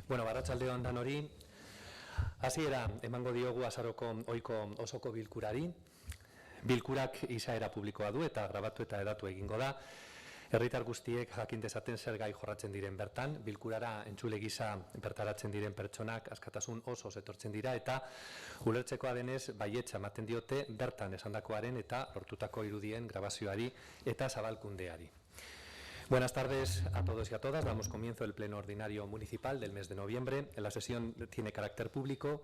Bueno, arratsalde on danori. Hasiera emango diogu azaroko ohiko osoko bilkurari. Bilkurak izaera publikoa du eta grabatu eta hedatu egingo da. Herritar guztiek jakin dezaten zer gai jorratzen diren bertan, bilkurara entzule gisa bertaratzen diren pertsonak askatasun oso etortzen dira eta ulertzekoa denez baietza ematen diote bertan esandakoaren eta lortutako irudien grabazioari eta zabalkundeari. Buenas tardes a todos y a todas. Damos comienzo el pleno ordinario municipal del mes de noviembre. La sesión tiene carácter público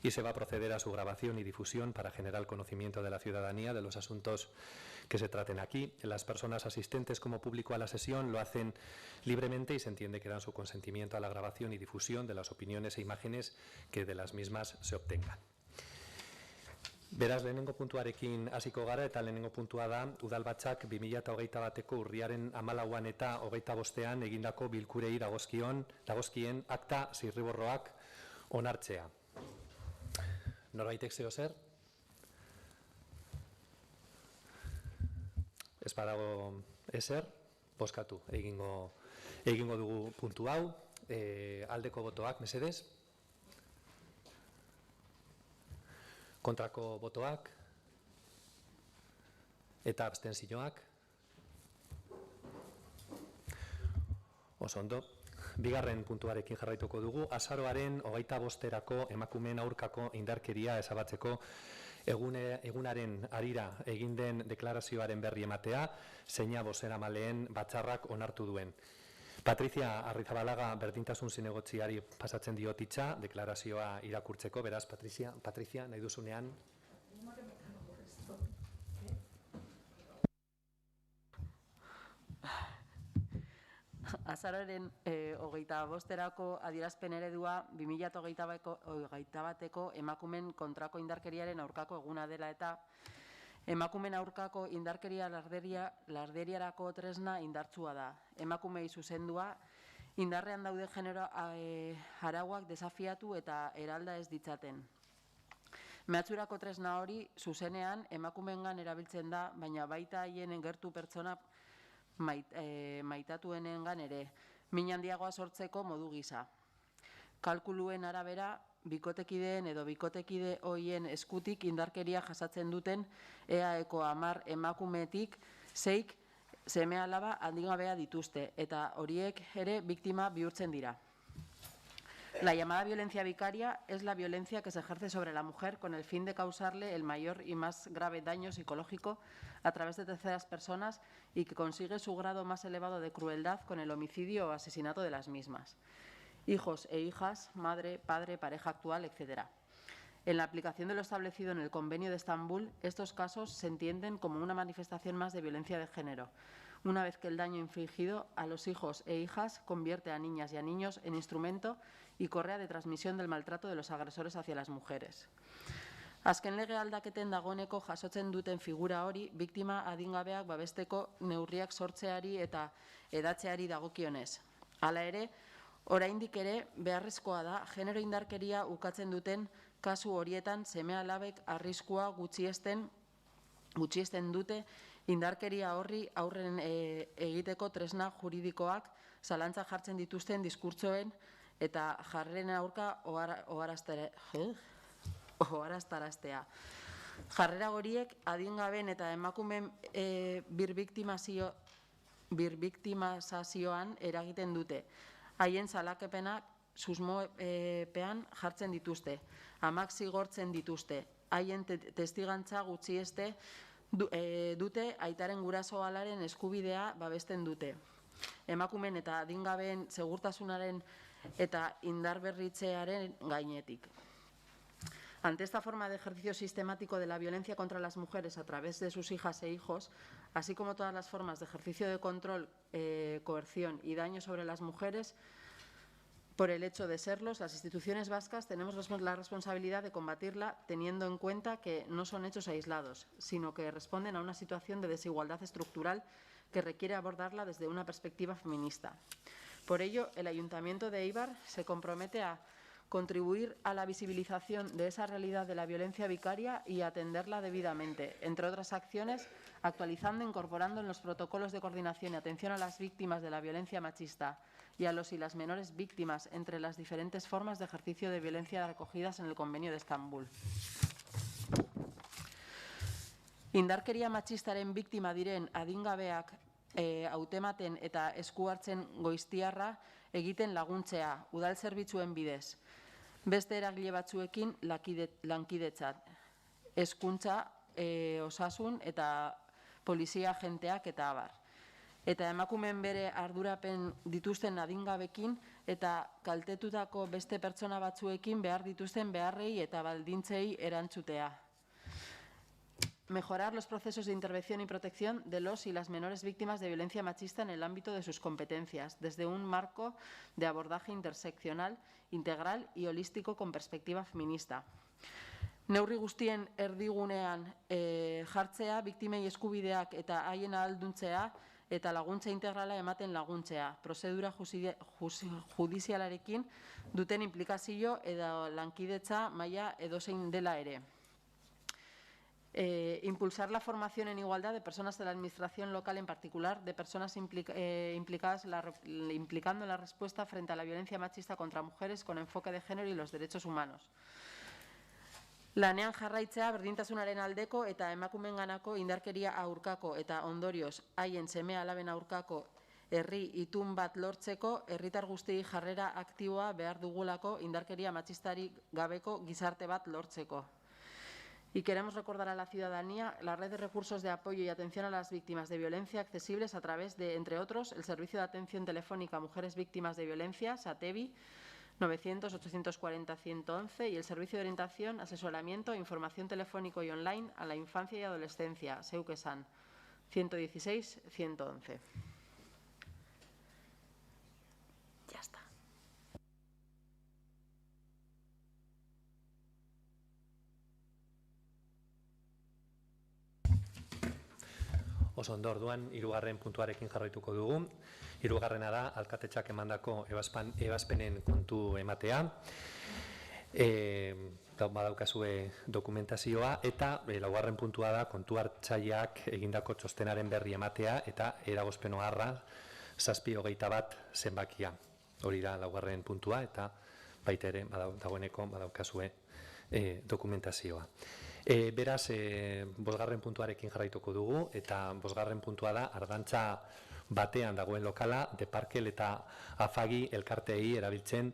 y se va a proceder a su grabación y difusión para generar conocimiento de la ciudadanía de los asuntos que se traten aquí. Las personas asistentes como público a la sesión lo hacen libremente y se entiende que dan su consentimiento a la grabación y difusión de las opiniones e imágenes que de las mismas se obtengan. Beraz, lehenengo puntuarekin hasiko gara eta lehenengo puntua da Udalbatzak 2021ko urriaren 14an eta 25ean egindako bilkurei dagozkien akta zirriborroak onartzea. Norbaitek zeo zer? Ez badago ezer, bozkatu egingo dugu puntu hau. Aldeko botoak, mesedez. Kontrako botoak eta abstentzioak. Oso ondo. Bigarren puntuarekin jarraituko dugu. Azaroaren 25erako emakumeen aurkako indarkeria ezabatzeko egunaren harira egin den deklarazioaren berri ematea, zeina bozeramaleen batzarrak onartu duen. Patricia Arrizabalaga berdintasun zinegotziari pasatzen diot hitza deklarazioa irakurtzeko, beraz, Patricia, nahi duzunean. Azaroaren 25erako adierazpen eredua 2021ko emakumeen kontrako indarkeriaren aurkako eguna dela eta emakumeen aurkako indarkeria larderiarako tresna indartsua da. Emakumei zuzendua, indarrean daude genero arauak desafiatu eta eralda ez ditzaten. Mehatxurako tresna hori zuzenean emakumeengan erabiltzen da, baina baita haien gertu pertsona maitatuenengan ere, min handiagoa sortzeko modu gisa. Kalkuluen arabera, bikotekideen edo bikotekide hoien eskutik indarkeria jasatzen duten eaeko 10 emakumetik 6 seme-alaba handikabea dituzte eta horiek ere biktima bihurtzen dira. La llamada violencia vicaria es la violencia que se ejerce sobre la mujer con el fin de causarle el mayor y más grave daño psicológico a través de terceras personas y que consigue su grado más elevado de crueldad con el homicidio o asesinato de las mismas. Hijos e hijas, madre, padre, pareja actual, etc. En la aplicación de lo establecido en el Convenio de Estambul, estos casos se entienden como una manifestación más de violencia de género, una vez que el daño infligido a los hijos e hijas convierte a niñas y a niños en instrumento y correa de transmisión del maltrato de los agresores hacia las mujeres. Azken lege aldaketen dagoeneko jasotzen duten figura hori, biktima adingabeak babesteko neurriak sortzeari eta edatzeari dagokionez. Hala ere, oraindik ere beharrezkoa da genero indarkeria ukatzen duten kasu horietan seme-alabek arriskua gutxiesten dute indarkeria horri aurren egiteko tresna juridikoak zalantza jartzen dituzten diskurtsoen eta jarreren aurka oharaztaraztea. Jarrera horiek adingabeen eta emakumeen birbiktimazazioan eragiten dute. Haien salakepenak susmopean jartzen dituzte, amak zigortzen dituzte, haien testigantza gutxieste dute aitaren gurasoalaren eskubidea babesten dute. Emakumeen eta adingabeen segurtasunaren eta indarberritzearen gainetik. Ante esta forma de ejercicio sistemático de la violencia contra las mujeres a través de sus hijas e hijos, así como todas las formas de ejercicio de control, coerción y daño sobre las mujeres, por el hecho de serlos, las instituciones vascas tenemos la responsabilidad de combatirla teniendo en cuenta que no son hechos aislados, sino que responden a una situación de desigualdad estructural que requiere abordarla desde una perspectiva feminista. Por ello, el Ayuntamiento de Eibar se compromete a contribuir a la visibilización de esa realidad de la violencia vicaria y atenderla debidamente, entre otras acciones, actualizando e incorporando en los protocolos de coordinación y atención a las víctimas de la violencia machista y a los y las menores víctimas entre las diferentes formas de ejercicio de violencia recogidas en el Convenio de Estambul. Indarkeria matxistaren biktima diren adingabeak hautematen eta esku hartzen goiztiarra egiten laguntzea, udal zerbitzuen bidez. Beste eragile batzuekin lankidetzat, hezkuntza, osasun eta polizia agenteak eta abar. Eta emakumeen bere ardurapen dituzten adingabekin eta kaltetutako beste pertsona batzuekin behar dituzten beharrei eta baldintzei erantzutea. Mejorar los procesos de intervención y protección de los y las menores víctimas de violencia machista en el ámbito de sus competencias, desde un marco de abordaje interseccional, integral y holístico con perspectiva feminista. Neurri guztien erdigunean jartzea, biktimei eskubideak eta haien ahalduntzea eta laguntza integrala ematen laguntzea, prozedura judizialarekin duten implikazio edo lankidetza maila edozein dela ere. Impulsar la formación en igualdad de personas de la administración local, en particular de personas implicando en la respuesta frente a la violencia machista contra mujeres con enfoque de género y los derechos humanos. Lanean jarraitzea berdintasunaren aldeko eta emakumeenganako indarkeria aurkako eta ondorioz haien seme-alaben aurkako herri itun bat lortzeko herritar guztiei jarrera aktiboa behar dugulako indarkeria matxistarik gabeko gizarte bat lortzeko. Y queremos recordar a la ciudadanía la red de recursos de apoyo y atención a las víctimas de violencia accesibles a través de, entre otros, el Servicio de Atención Telefónica a Mujeres Víctimas de Violencia, SATEVI, 900-840-111, y el Servicio de Orientación, Asesoramiento e Información Telefónico y Online a la Infancia y Adolescencia, SEUKESAN, 116-111. Ya está. Oso ondo, orduan, hirugarren puntuarekin jarraituko dugu. Hirugarrena da, alkatetxak emandako ebazpenen kontu ematea. Badaukazue dokumentazioa, eta laugarren puntua da, kontu hartzaileak egindako txostenaren berri ematea, eta eragozpen oharra 721 zenbakia. Hori da laugarren puntua, eta baita ere, dagoeneko badaukazue dokumentazioa. Beraz, bosgarren puntuarekin jarraituko dugu, eta bosgarren puntua da, ardantza batean dagoen lokala, Deparkel eta Afagi elkarteei erabiltzen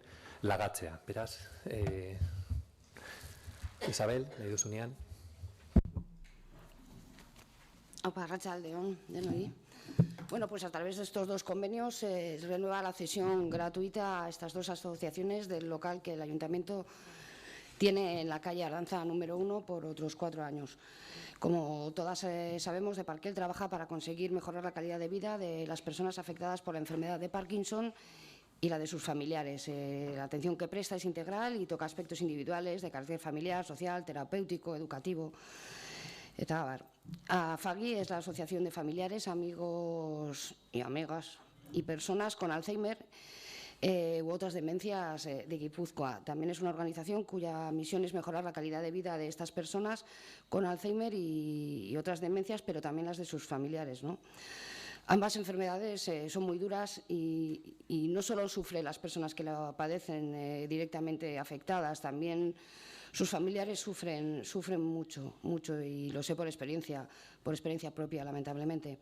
lagatzea. Beraz, Isabel, nahi duzunean. Arratsaldeon, denoi. Bueno, pues a través de estos dos convenios se renueva la cesión gratuita a estas dos asociaciones del local que el Ayuntamiento tiene en la calle Ardanza número 1 por otros 4 años. Como todas sabemos, Deparkel trabaja para conseguir mejorar la calidad de vida de las personas afectadas por la enfermedad de Parkinson y la de sus familiares. La atención que presta es integral y toca aspectos individuales de carácter familiar, social, terapéutico, educativo. AFAGI es la Asociación de Familiares, Amigos y Amigas y Personas con Alzheimer u otras demencias de Guipúzcoa. También es una organización cuya misión es mejorar la calidad de vida de estas personas con Alzheimer y otras demencias, pero también las de sus familiares, ¿no? Ambas enfermedades son muy duras y no solo sufren las personas que la padecen directamente afectadas, también sus familiares sufren mucho, y lo sé por experiencia propia, lamentablemente.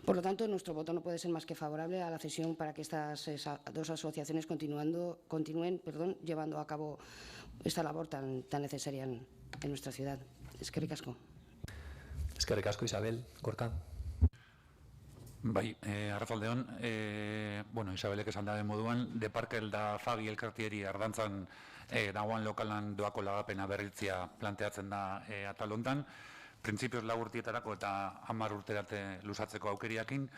Por lo tanto, nuestro voto no puede ser más que favorable a la cesión para que estas dos asociaciones continúen llevando a cabo esta labor tan necesaria en nuestra ciudad. Eskerrik asko. Eskerrik asko, Isabel. Gorka. Bai, arratsaldeon, Isabelek esan da den moduan, Deparkel da Fagi elkartieri ardantzan dagoan lokalan doako lagapena berritzea planteatzen da atal hontan. Printzipioz 4 urteetarako eta 10 urterarte luzatzeko aukeriakin,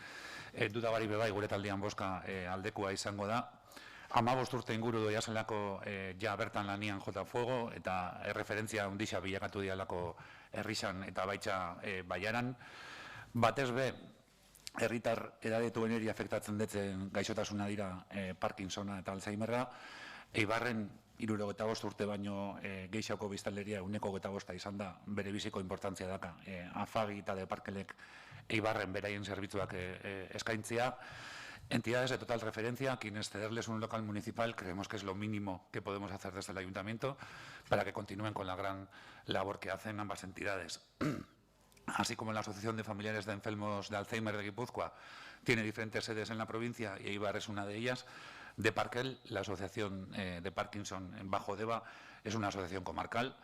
duda barik bebai gure taldean bozka aldekoa izango da. 15 urte inguru doia zelako ja bertan lanian jota fuego eta referentzia hundixa bilakatu dialako herrisan eta baitza baiaran. Batez be, herritar edadetuen eri afektatzen detzen gaixotasuna dira Parkinsona eta Alzheimerra, Eibarren 75 urte baino gehiago biztanleria 125 izan da, bere biziko inportantzia daka. Afagi eta Deparkelek Eibarren beraien zerbitzuak eskaintzia. Entidades de total referencia, quienes cederles un local municipal, creemos que es lo mínimo que podemos hacer desde el Ayuntamiento para que continúen con la gran labor que hacen ambas entidades. Así como la Asociación de Familiares de Enfermos de Alzheimer de Guipúzcoa tiene diferentes sedes en la provincia y Eibar es una de ellas, Deparkel, la Asociación de Parkinson en Bajo Deba, es una asociación comarcal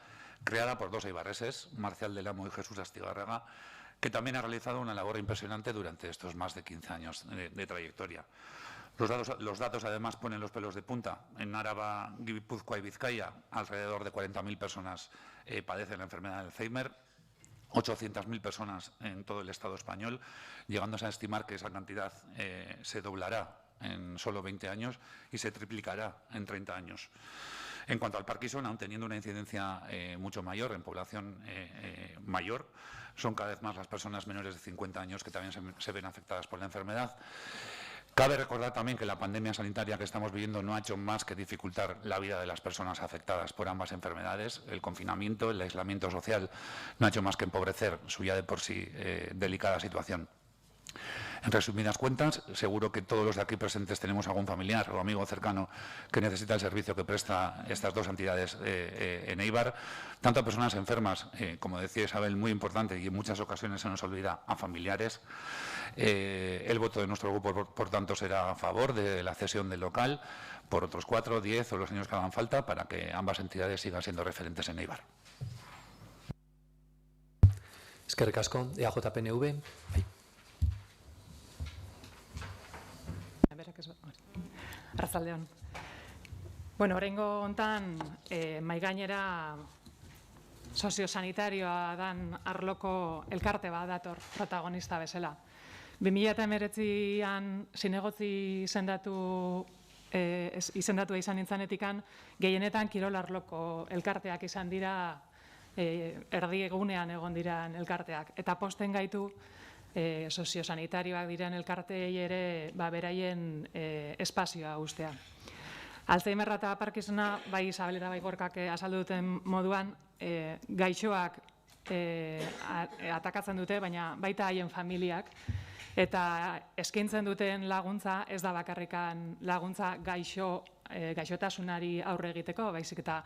creada por 2 eibarreses, Marcial del Amo y Jesús Astigarraga, que también ha realizado una labor impresionante durante estos más de 15 años de trayectoria. Los datos además ponen los pelos de punta. En Áraba, Guipúzcoa y Vizcaya, alrededor de 40.000 personas padecen la enfermedad de Alzheimer, 800.000 personas en todo el Estado español, llegándose a estimar que esa cantidad se doblará en solo 20 años y se triplicará en 30 años. En cuanto al Parkinson, aun teniendo una incidencia mucho mayor en población mayor, son cada vez más las personas menores de 50 años que también se ven afectadas por la enfermedad. Cabe recordar también que la pandemia sanitaria que estamos viviendo no ha hecho más que dificultar la vida de las personas afectadas por ambas enfermedades. El confinamiento, el aislamiento social no ha hecho más que empobrecer su ya de por sí delicada situación. En resumidas cuentas, seguro que todos los de aquí presentes tenemos algún familiar o amigo cercano que necesita el servicio que presta estas 2 entidades en Eibar, tanto a personas enfermas, como decía Isabel, muy importante y en muchas ocasiones se nos olvida, a familiares. El voto de nuestro grupo, por tanto, será a favor de la cesión del local por otros 4, 10 o los años que hagan falta para que ambas entidades sigan siendo referentes en Eibar. Eskerrik asko, EAJ-PNV. Arratsaldeon. Bueno, oraingo hontan mahai gainera soziosanitarioa dan arloko elkarte bat dator protagonista bezala. 2019an zinegotzi izendatua izan nintzanetikan, gehienetan kirol arloko elkarteak izan dira, erdi egunean egon diran elkarteak. Eta posten gaitu soziosanitarioak diren elkarteei ere beraien espazioa ustea. Alzheimerra eta Parkinsona, bai Isabel eta bai Gorkak azaldu duten moduan, gaixoak atakatzen dute, baina baita haien familiak, eta eskaintzen duten laguntza ez da bakarrikan laguntza gaixotasunari aurre egiteko, baizik eta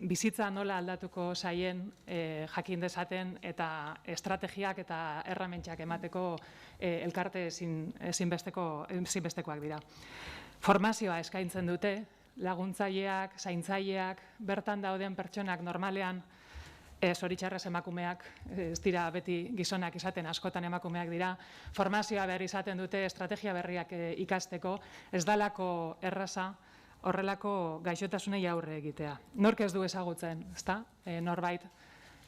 bizitza nola aldatuko zaien jakin dezaten eta estrategiak eta erramentzak emateko elkarte ezinbestekoak dira. Formazioa eskaintzen dute, laguntzaileak, zaintzaileak, bertan dauden pertsonak normalean zoritxarrez emakumeak, ez dira beti gizonak izaten, askotan emakumeak dira, formazioa berri izaten dute, estrategia berriak ikasteko, ez dalako erraza horrelako gaixotasunei aurre egitea. Nork ez du ezagutzen, ezta? Norbait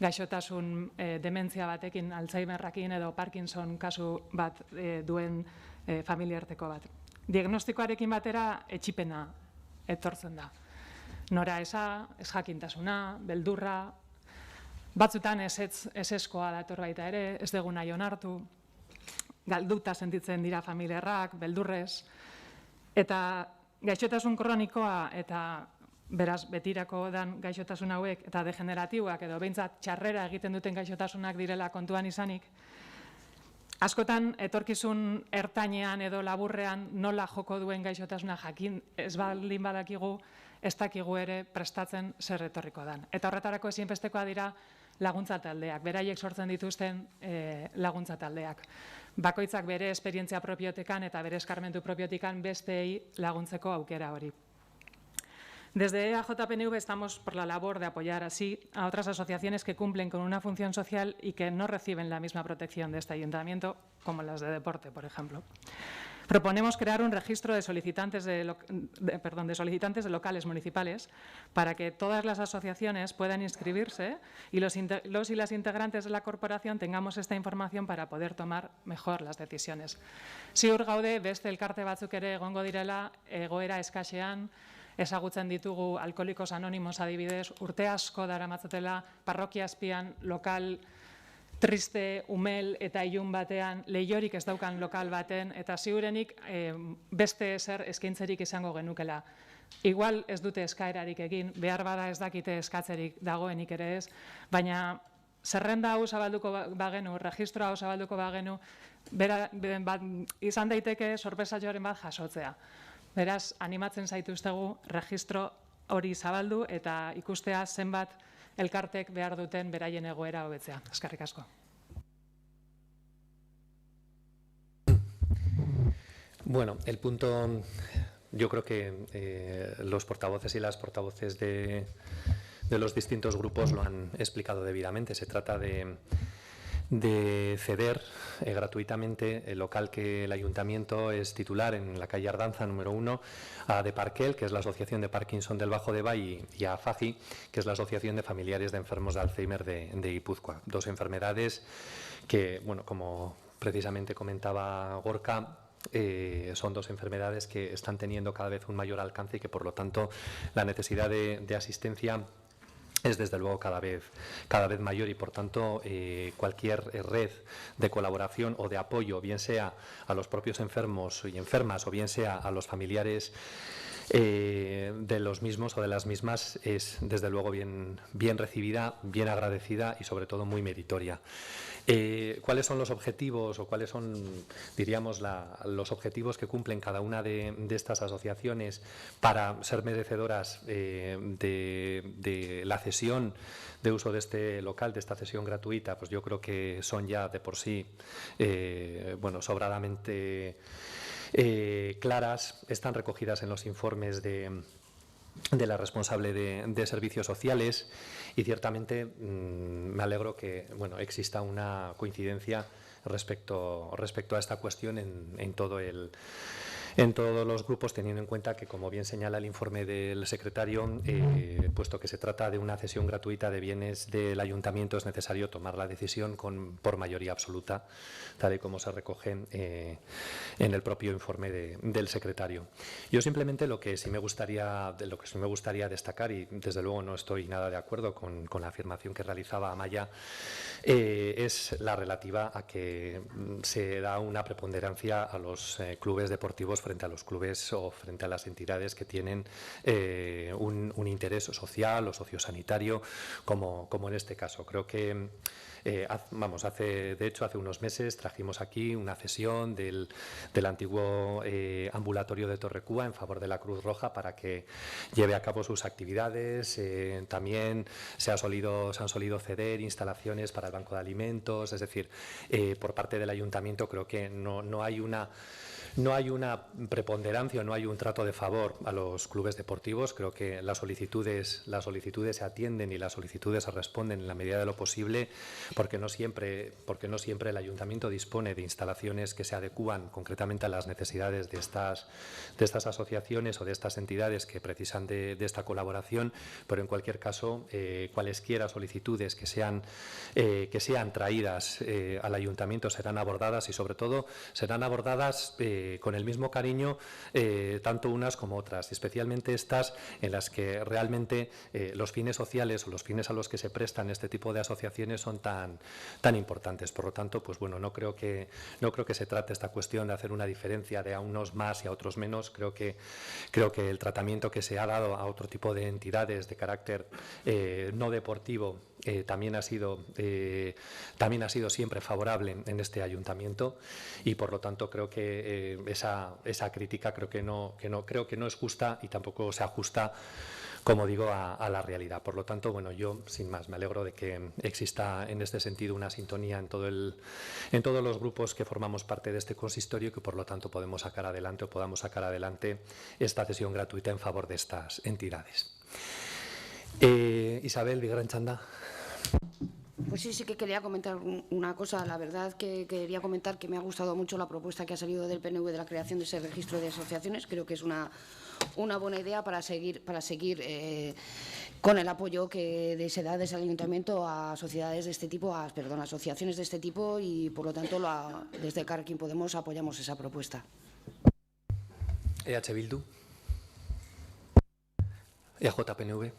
gaixotasun dementzia batekin, Alzheimerrakin edo Parkinson kasu bat duen familiarteko bat. Diagnostikoarekin batera etxipena etortzen da. Nora eza, ez jakintasuna, beldurra, batzutan ezeskoa dator baita ere, ez dugu nahi onartu, galduta sentitzen dira familiarrak, beldurrez, eta gaixotasun kronikoa eta beraz betirako dan gaixotasun hauek eta degeneratiboak edo behintzat txarrera egiten duten gaixotasunak direla kontuan izanik, askotan etorkizun ertainean edo laburrean nola joko duen gaixotasuna jakin ez baldin badakigu, ez dakigu ere prestatzen zer etorriko dan. Eta horretarako ezinbestekoa dira laguntza taldeak, beraiek sortzen dituzten laguntza taldeak. Bakoitzak bere esperientzia propiotekan eta bere eskarmentu propiotikan besteei laguntzeko aukera hori. Desde EAJ-PNV estamos por la labor de apoyar así a otras asociaciones que cumplen con una función social y que no reciben la misma protección de este ayuntamiento, como las de deporte, por ejemplo. Proponemos crear un registro de solicitantes de locales municipales para que todas las asociaciones puedan inscribirse y los y las integrantes de la corporación tengamos esta información para poder tomar mejor las decisiones. Ziur gaude beste elkarte batzuk ere egongo direla egoera eskasean, ezagutzen ditugu Alkoholikos Anonimos adibidez, urte asko daramatzatela parrokia azpian lokal triste, umel eta ilun batean, lehiorik ez daukan lokal baten, eta ziurenik beste ezer eskaintzerik izango genukela. Igual ez dute eskaerarik egin, behar bada ez dakite eskatzerik dagoenik ere ez, baina zerrenda hau zabalduko bagenu, registroa hau zabalduko bagenu, izan daiteke sorpresatxoaren bat jasotzea. Beraz, animatzen zaituztegu registro hori zabaldu eta ikustea zenbat elkartek behar duten beraien egoera hobetzea. Eskerrik asko. Bueno, el punto, yo creo que los portavoces y las portavoces de los distintos grupos lo han explicado debidamente. Se trata de ceder gratuitamente el local que el Ayuntamiento es titular en la calle Ardanza, número 1, a Deparquel, que es la Asociación de Parkinson del Bajo Deba, y a FAGI, que es la Asociación de Familiares de Enfermos de Alzheimer de Guipúzcoa. Dos enfermedades que, bueno, como precisamente comentaba Gorka, son dos enfermedades que están teniendo cada vez un mayor alcance y que, por lo tanto, la necesidad de asistencia es desde luego cada vez mayor, y por tanto cualquier red de colaboración o de apoyo, bien sea a los propios enfermos y enfermas o bien sea a los familiares de los mismos o de las mismas, es desde luego bien recibida, bien agradecida y sobre todo muy meritoria. ¿Cuáles son los objetivos o cuáles son, diríamos, los objetivos que cumplen cada una de estas asociaciones para ser merecedoras de la cesión de uso de este local, de esta cesión gratuita? Pues yo creo que son ya de por sí bueno, sobradamente claras, están recogidas en los informes de la responsable de servicios sociales, y ciertamente me alegro que, bueno, exista una coincidencia respecto a esta cuestión en todos los grupos, teniendo en cuenta que, como bien señala el informe del secretario, puesto que se trata de una cesión gratuita de bienes del Ayuntamiento, es necesario tomar la decisión por mayoría absoluta, tal y como se recoge en el propio informe del secretario. Yo simplemente lo que sí me gustaría destacar, y desde luego no estoy nada de acuerdo con la afirmación que realizaba Amaya, es la relativa a que se da una preponderancia a los clubes deportivos frente a los clubes o frente a las entidades que tienen un interés social o sociosanitario, como en este caso. Creo que hace unos meses trajimos aquí una cesión del antiguo ambulatorio de Torrecúa en favor de la Cruz Roja para que lleve a cabo sus actividades. También se han solido ceder instalaciones para el banco de alimentos. Es decir, por parte del Ayuntamiento creo que no hay una preponderancia, no hay un trato de favor a los clubes deportivos. Creo que las solicitudes se atienden y las solicitudes se responden en la medida de lo posible, porque no siempre el Ayuntamiento dispone de instalaciones que se adecúan concretamente a las necesidades de estas asociaciones o de estas entidades que precisan de esta colaboración. Pero en cualquier caso, cualesquiera solicitudes que sean traídas al Ayuntamiento serán abordadas, y sobre todo serán abordadas con el mismo cariño, tanto unas como otras, especialmente estas en las que realmente los fines sociales o los fines a los que se prestan este tipo de asociaciones son tan importantes. Por lo tanto, pues bueno, no creo que se trate esta cuestión de hacer una diferencia de a unos más y a otros menos. Creo que el tratamiento que se ha dado a otro tipo de entidades de carácter no deportivo también ha sido siempre favorable en este Ayuntamiento, y por lo tanto creo que esa crítica creo que no es justa y tampoco se ajusta, como digo, a la realidad. Por lo tanto, bueno, yo sin más me alegro de que exista en este sentido una sintonía en todos los grupos que formamos parte de este consistorio, y que por lo tanto podamos sacar adelante esta cesión gratuita en favor de estas entidades. Isabel Vigranchanda. Pues sí que quería comentar una cosa. La verdad que quería comentar que me ha gustado mucho la propuesta que ha salido del PNV de la creación de ese registro de asociaciones. Creo que es una buena idea para seguir con el apoyo que se da desde el Ayuntamiento a sociedades de este tipo, asociaciones de este tipo, y por lo tanto desde Elkarrekin Podemos apoyamos esa propuesta. EH Bildu. EJ-PNV.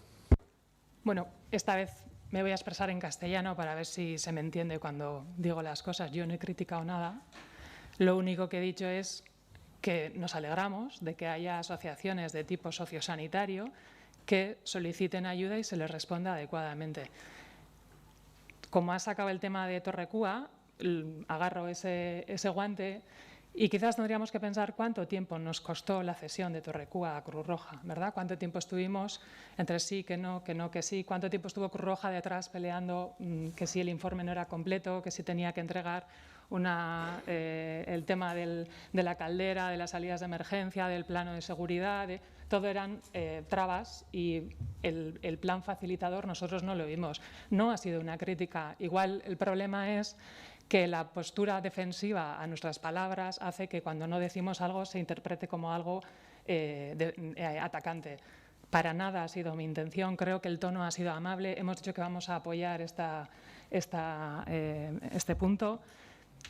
Bueno, esta vez me voy a expresar en castellano para ver si se me entiende cuando digo las cosas. Yo no he criticado nada. Lo único que he dicho es que nos alegramos de que haya asociaciones de tipo sociosanitario que soliciten ayuda y se les responda adecuadamente. Como has sacado el tema de Torrecúa, agarro ese guante y quizás tendríamos que pensar cuánto tiempo nos costó la cesión de Torrecúa a Cruz Roja, ¿verdad? Cuánto tiempo estuvimos entre sí, que no, que sí, cuánto tiempo estuvo Cruz Roja detrás peleando que si el informe no era completo, que si tenía que entregar el tema de la caldera, de las salidas de emergencia, del plano de seguridad, todo eran trabas y el plan facilitador nosotros no lo vimos. No ha sido una crítica. Igual el problema es que la postura defensiva a nuestras palabras hace que cuando no decimos algo se interprete como algo atacante. Para nada ha sido mi intención, creo que el tono ha sido amable. Hemos dicho que vamos a apoyar este punto.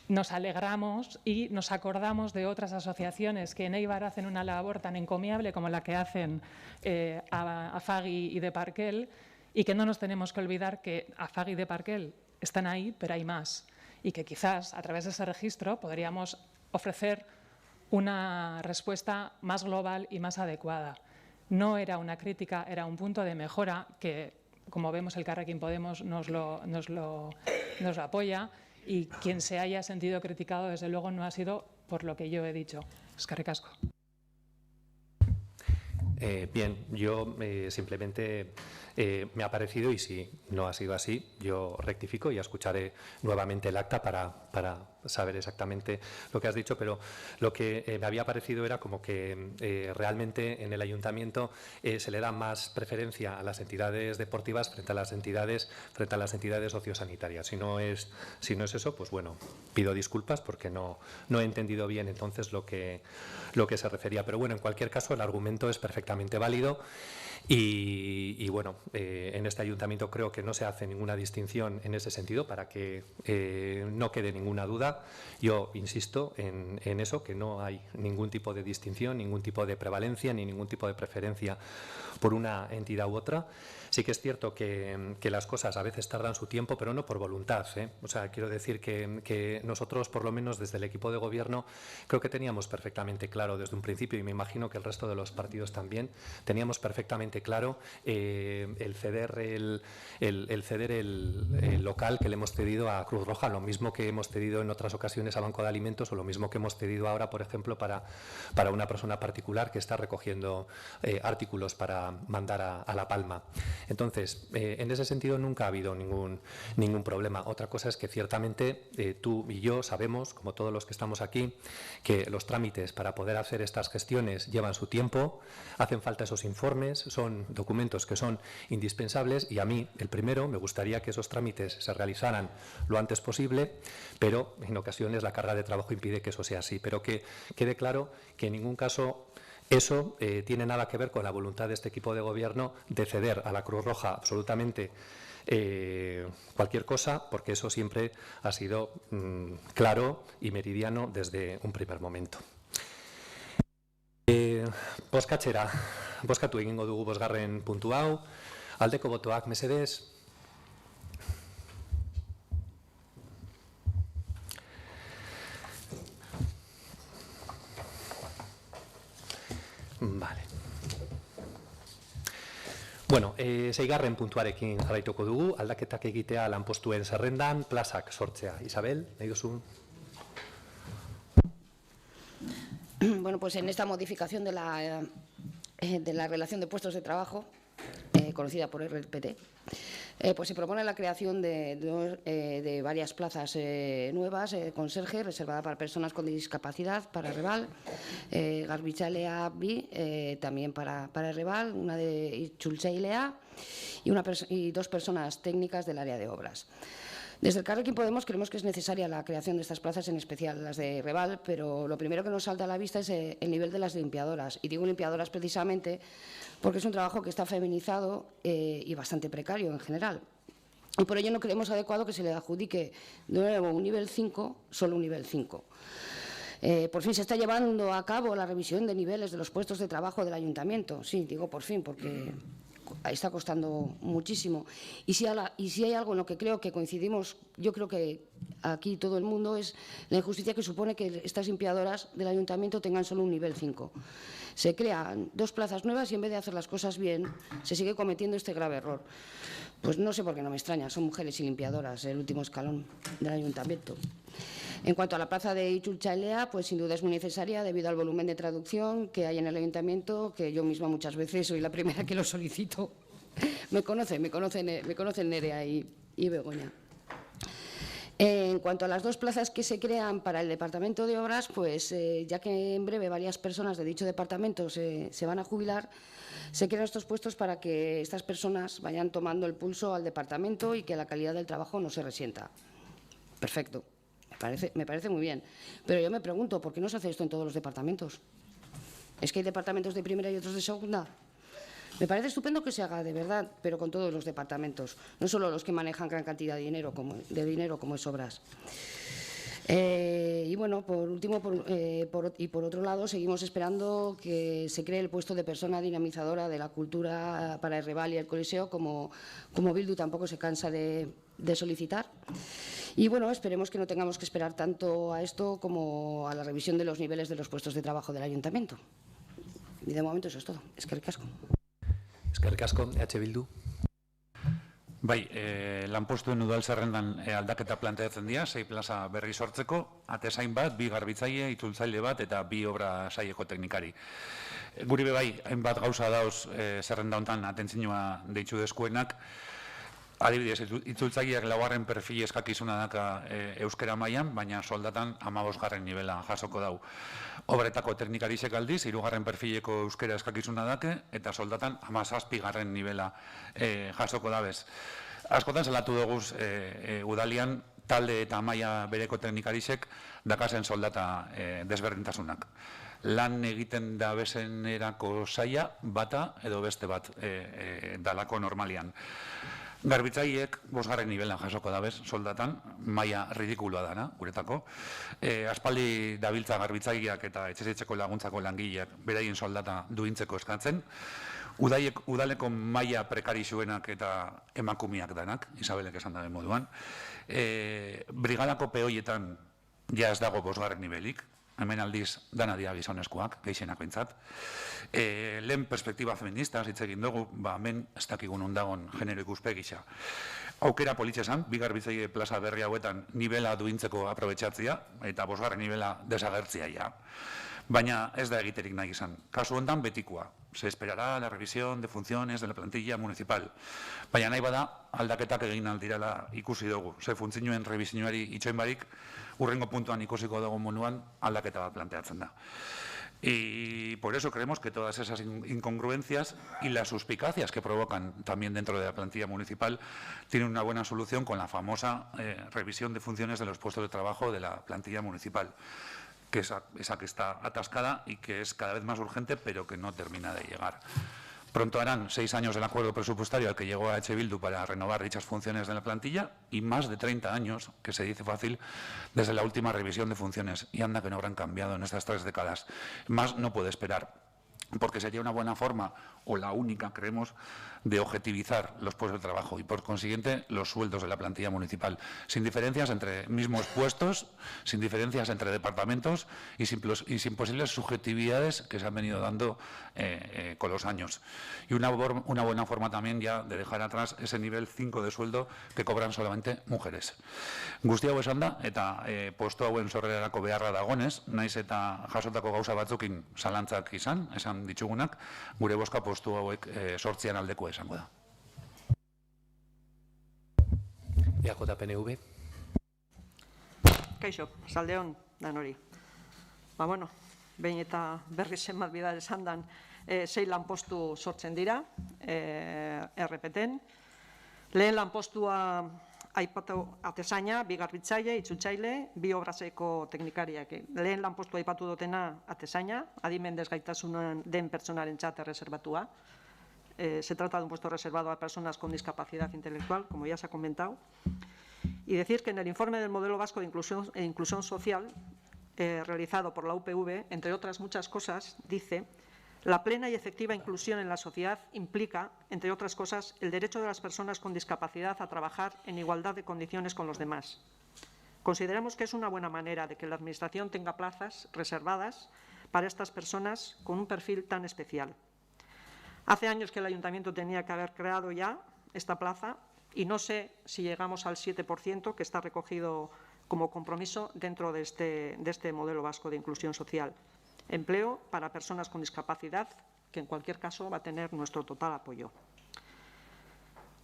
Nos alegramos y nos acordamos de otras asociaciones que en Eibar hacen una labor tan encomiable como la que hacen AFAGI y Deparkel, y que no nos tenemos que olvidar que AFAGI y Deparkel están ahí, pero hay más. Y que quizás a través de ese registro podríamos ofrecer una respuesta más global y más adecuada. No era una crítica, era un punto de mejora que, como vemos, Elkarrekin Podemos nos lo apoya, y quien se haya sentido criticado, desde luego, no ha sido por lo que yo he dicho. Eskerrik asko. Bien, yo simplemente me ha parecido, y si no ha sido así, yo rectifico y escucharé nuevamente el acta para saber exactamente lo que has dicho, pero lo que me había parecido era como que realmente en el ayuntamiento se le da más preferencia a las entidades deportivas frente a las entidades sociosanitarias. Si no es eso, pues bueno, pido disculpas porque no he entendido bien entonces lo que se refería. Pero bueno, en cualquier caso, el argumento es perfectamente válido. Y bueno, en este ayuntamiento creo que no se hace ninguna distinción en ese sentido para que no quede ninguna duda. Yo insisto en eso, que no hay ningún tipo de distinción, ningún tipo de prevalencia ni ningún tipo de preferencia por una entidad u otra. Sí que es cierto que las cosas a veces tardan su tiempo, pero no por voluntad, ¿eh? O sea, quiero decir que nosotros, por lo menos desde el equipo de gobierno, creo que teníamos perfectamente claro desde un principio, y me imagino que el resto de los partidos también, teníamos perfectamente claro el ceder el local que le hemos cedido a Cruz Roja, lo mismo que hemos cedido en otras ocasiones a Banco de Alimentos, o lo mismo que hemos cedido ahora, por ejemplo, para una persona particular que está recogiendo artículos para mandar a La Palma. Entonces, en ese sentido nunca ha habido ningún problema. Otra cosa es que ciertamente tú y yo sabemos, como todos los que estamos aquí, que los trámites para poder hacer estas gestiones llevan su tiempo, hacen falta esos informes, son documentos que son indispensables, y a mí, el primero, me gustaría que esos trámites se realizaran lo antes posible, pero en ocasiones la carga de trabajo impide que eso sea así. Pero que quede claro que en ningún caso eso tiene nada que ver con la voluntad de este equipo de gobierno de ceder a la Cruz Roja absolutamente cualquier cosa, porque eso siempre ha sido claro y meridiano desde un primer momento. Bozkatu egingo dugu bosgarren puntu hau, aldeko botoak mesedez. Vale. Bueno, seigarren puntuarekin jarraituko dugu, aldaketak egitea lanpostuen zerrendan, plazak sortzea. Isabel, nahi duzu? Bueno, pues en esta modificación de la relación de puestos de trabajo, conocida por RPT, pues se propone la creación de varias plazas nuevas, conserje, reservada para personas con discapacidad, para Reval, Garbitzailea bi, también para Reval, una de Itzultzailea y dos personas técnicas del área de obras. Desde Elkarrekin Podemos creemos que es necesaria la creación de estas plazas, en especial las de Reval, pero lo primero que nos salta a la vista es el nivel de las limpiadoras. Y digo limpiadoras precisamente porque es un trabajo que está feminizado y bastante precario en general. Y por ello no creemos adecuado que se le adjudique de nuevo un nivel 5, solo un nivel 5. Por fin se está llevando a cabo la revisión de niveles de los puestos de trabajo del ayuntamiento. Sí, digo por fin, porque está costando muchísimo. Y si hay algo en lo que creo que coincidimos, yo creo que aquí todo el mundo, es la injusticia que supone que estas limpiadoras del ayuntamiento tengan solo un nivel 5. Se crean 2 plazas nuevas y en vez de hacer las cosas bien, se sigue cometiendo este grave error. Pues no sé por qué no me extraña, son mujeres y limpiadoras, el último escalón del ayuntamiento. En cuanto a la plaza de Itzultzailea, pues sin duda es muy necesaria debido al volumen de traducción que hay en el ayuntamiento, que yo misma muchas veces soy la primera que lo solicito. Me conocen Nerea y Begoña. En cuanto a las 2 plazas que se crean para el Departamento de Obras, pues ya que en breve varias personas de dicho departamento se van a jubilar, se crean estos puestos para que estas personas vayan tomando el pulso al departamento y que la calidad del trabajo no se resienta. Perfecto, me parece muy bien. Pero yo me pregunto, ¿por qué no se hace esto en todos los departamentos? ¿Es que hay departamentos de primera y otros de segunda? Me parece estupendo que se haga de verdad, pero con todos los departamentos, no solo los que manejan gran cantidad de dinero como es Obras. Y bueno, por último, por otro lado, seguimos esperando que se cree el puesto de persona dinamizadora de la cultura para el Reval y el Coliseo, como Bildu tampoco se cansa de solicitar. Y bueno, esperemos que no tengamos que esperar tanto a esto como a la revisión de los niveles de los puestos de trabajo del ayuntamiento. Y de momento eso es todo. Eskerrik asko. Eskerrik asko, Bildu. Bai, lanpostuen udal zerrendan aldaketa planteatzen dira, 6 plaza berri sortzeko, atezain bat, 2 garbitzaile, itzultzaile bat eta 2 obra saileko teknikari. Guri be bai, hainbat gauza dauz zerrenda hontan atentzioa deitu deskuenak. Adibidez, itzultzaileak 4. perfil eskakizuna daka euskera mailan, baina soldatan 15. nivela jasoko dau. Obretako teknikarisek aldiz, 3. perfileko euskera eskakizuna dake, eta soldatan 17. nivela jasoko dabez. Askotan salatu dugu udalian, talde eta maila bereko teknikarisek dakazen soldata desberdintasunak. Lan egiten da bezenerako saia bata edo beste bat dalako normalian. Garbitzaileek 5. nivelan jasoko dabez soldatan, maila ridikulua dana, guretako. Aspaldi dabiltza garbitzaileak eta etxezetxeko laguntzako langileak beraien soldata duintzeko eskatzen. Udaleko maila prekarisuenak eta emakumeak danak, Isabelek esan dabe moduan. Brigadako peoietan ja ez dago 5. nivelik. Hemen aldiz dana dira gizonezkoak, gehienak behintzat. Lehen perspektiba feminista, hitz egin dugu, hemen ez dakigun ondagon genero ikuspegisa. Aukera politxesan, 2 garbitzaile plaza berri hauetan nivela duintzeko aprobetxatzea, eta 5. nivela desagertzea ja. Baina ez da egiterik nahi izan. Kasu hontan betikoa. Se esperará la revisión de funciones de la plantilla municipal. Baina nahi bada, aldaketak egin aldirala ikusi dugu. Ze funtzioen revisioari itxoin barik, urrengo puntuan ikusiko dugu monuan aldaketa bat planteatzen da. Y por eso creemos que todas esas incongruencias y las suspicacias que provocan también dentro de la plantilla municipal tienen una buena solución con la famosa revisión de funciones de los puestos de trabajo de la plantilla municipal, que es esa que está atascada y que es cada vez más urgente, pero que no termina de llegar. Pronto harán 6 años del acuerdo presupuestario al que llegó a Bildu para renovar dichas funciones de la plantilla y más de 30 años, que se dice fácil, desde la última revisión de funciones. Y anda que no habrán cambiado en estas 3 décadas. Más no puede esperar, porque sería una buena forma, o la única, creemos, de objetivizar los puestos de trabajo y, por consiguiente, los sueldos de la plantilla municipal, sin diferencias entre mismos puestos, sin diferencias entre departamentos y sin posibles subjetividades que se han venido dando con los años. Y una buena forma también ya de dejar atrás ese nivel 5 de sueldo que cobran solamente mujeres. Guzti hau esan da, eta postu hauen sorrerarako beharra dagonez, naiz eta jasotako gauza batzukin zalantzak izan ditugunak, gure bozka postu hauek sortzean aldeko esango da. EAJ-PNV. Kaixo, saldeon danori. Bueno, behin eta berri zenbat bidar esan dan, 6 lanpostu sortzen dira, RPT-en. Lehen lanpostua aipatu atezaina, 2 garbitzaile, itzultzaile, 2 obrazeko teknikariak. Lehen lanpostua aipatu dutena atezaina, adimen desgaitasunan den pertsonaren txat erreserbatua. Se trata de un puesto reservado a personas con discapacidad intelectual, como ya se ha comentado. Y decir que en el informe del Modelo Vasco de Inclusión Social, realizado por la UPV, entre otras muchas cosas, dice: La plena y efectiva inclusión en la sociedad implica, entre otras cosas, el derecho de las personas con discapacidad a trabajar en igualdad de condiciones con los demás. Consideramos que es una buena manera de que la Administración tenga plazas reservadas para estas personas con un perfil tan especial. Hace años que el Ayuntamiento tenía que haber creado ya esta plaza y no sé si llegamos al 7% que está recogido como compromiso dentro de este modelo vasco de inclusión social. Empleo para personas con discapacidad, que en cualquier caso va a tener nuestro total apoyo.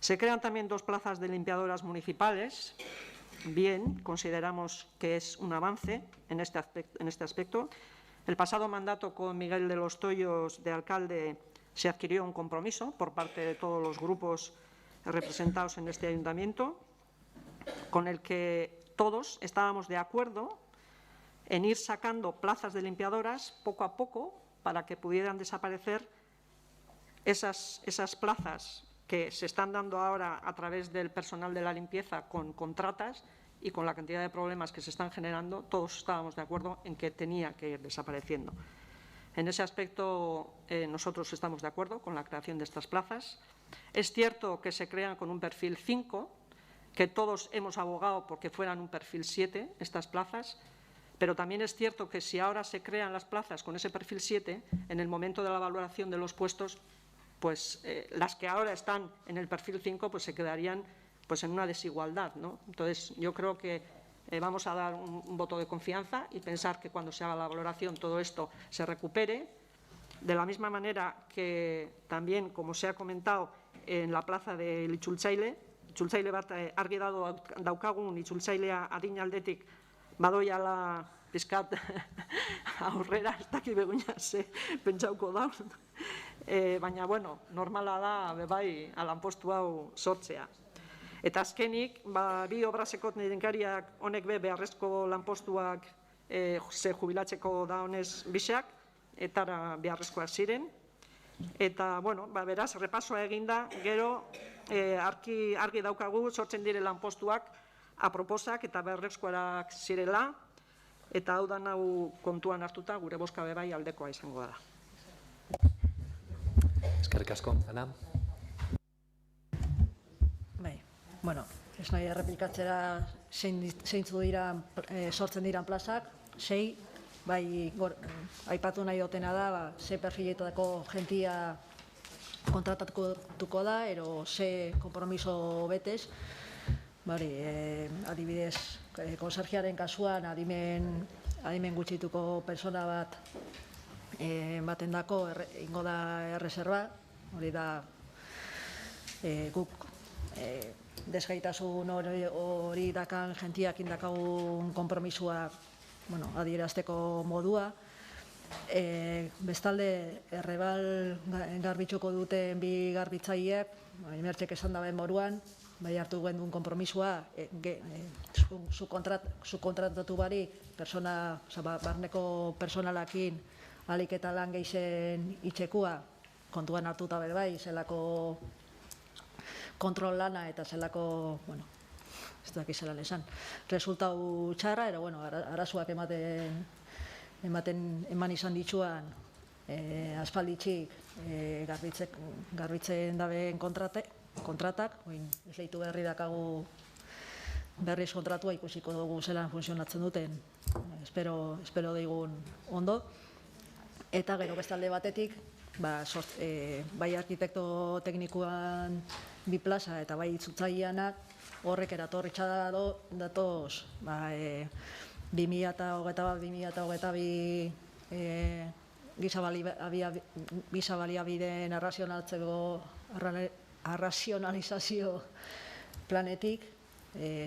Se crean también 2 plazas de limpiadoras municipales. Bien, consideramos que es un avance en este aspecto. El pasado mandato con Miguel de los Toyos de alcalde se adquirió un compromiso por parte de todos los grupos representados en este ayuntamiento, con el que todos estábamos de acuerdo en ir sacando plazas de limpiadoras poco a poco para que pudieran desaparecer esas plazas que se están dando ahora a través del personal de la limpieza con contratas y con la cantidad de problemas que se están generando. Todos estábamos de acuerdo en que tenía que ir desapareciendo. En ese aspecto nosotros estamos de acuerdo con la creación de estas plazas. Es cierto que se crean con un perfil 5, que todos hemos abogado porque fueran un perfil 7 estas plazas, pero también es cierto que si ahora se crean las plazas con ese perfil 7, en el momento de la valoración de los puestos, pues las que ahora están en el perfil 5 pues se quedarían pues en una desigualdad, ¿no? Entonces yo creo que vamos a dar un voto de confianza y pensar que cuando se haga la valoración todo esto se recupere. De la misma manera que también, como se ha comentado, en la plaza de Itzultzaile bat argi daukagun itzultzailea adin aldetik badoiala pizkat aurrera, ez dakit beguina ze pentsauko da. Baina, bueno, normala da bebai lanpostu hau sortzea. Eta azkenik, 2 obra sekundariak honek beharrezko lanpostuak ze jubilatzeko da honez biseak, eta beharrezkoak ziren. Eta, bueno, beraz, repasoa eginda, gero argi daukagu sortzen dire lanpostuak aproposak eta beharrezkoak zirela, eta hau dan hau kontuan hartuta gure bozka bebai aldekoa izango da. Eskerrik asko, Ana. Bai, bueno, ez nahi errepikatzera zeintzu dira sortzen diran plazak, 6, bai, aipatu nahi dutena da, ze perfiletako jentia kontratatuko da, ero ze kompromiso betez, adibidez, konsergiaren kasuan adimen gutxituko persona bat baten dako ingo da erreserba, hori da guk desgaitasun hori dakan jentiak indakagun kompromisua adierazteko modua. Bestalde, errebal garbitxuko duten 2 garbitzaileak, Mertxek esan daben moruan, bai hartu gendun kompromisua, subkontratatu barik, barneko personalakin alik eta lan geizen itxekua, kontuan hartuta bai, zelako kontrol lana eta zelako, ez dakit zelan esan, resultau txarra, ero, arazoak eman izan dituan aspalditxik garbitzen daben kontratak, ez lehitu berri dakagu berriz kontratua ikusiko dugu zelan funtzionatzen duten, espero daigun ondo. Eta gero bestalde batetik, bai arkitekto teknikoan 2 plaza eta bai itzultzaileanak horrek eratorritxa datoz 2021-2022 giza baliabideen arrazionalizazio planetik,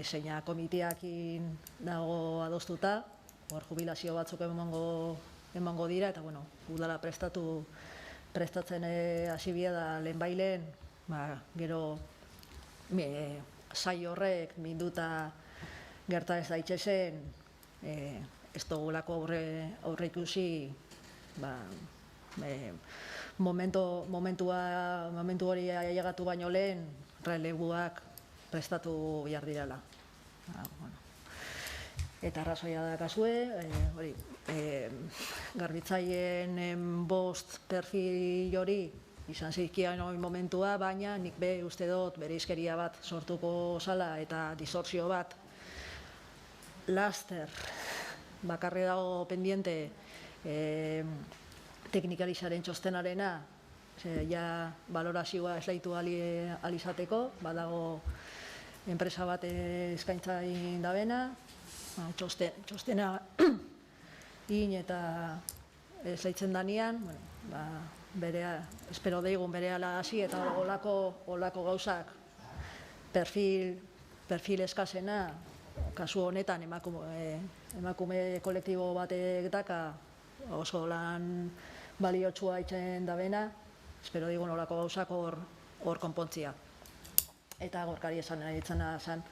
zeina komiteakin dago adostuta, hor jubilazio batzuk emango dira, eta udala prestatzen hasi bia da lehenbailen, gero zai horrek minduta gerta ez daitzezen, ez dugulako aurre ikusi momentu hori ailegatu baino lehen relebuak prestatu behar direla. eta arrazoia dakazue, garbitzaileen 5 perfil hori izan zizkian hori momentua, baina nik uste dut bereizkeria bat sortuko zala eta disortzio bat laster bakarri dago pendiente teknikalizaren txostenarena, ja balorazioa eslaitu alizateko, badago enpresa bat eskaintza indabena, txostena eta eslaitzen danean, espero deigun bere ala hasi eta olako gauzak perfil eskasena, kasu honetan emakume kolektibo batek daka oso lan baliotsua itzen dabena, espero digun olako gauzak hor konpontzia. Eta gorkari esan nahi ditzena zen,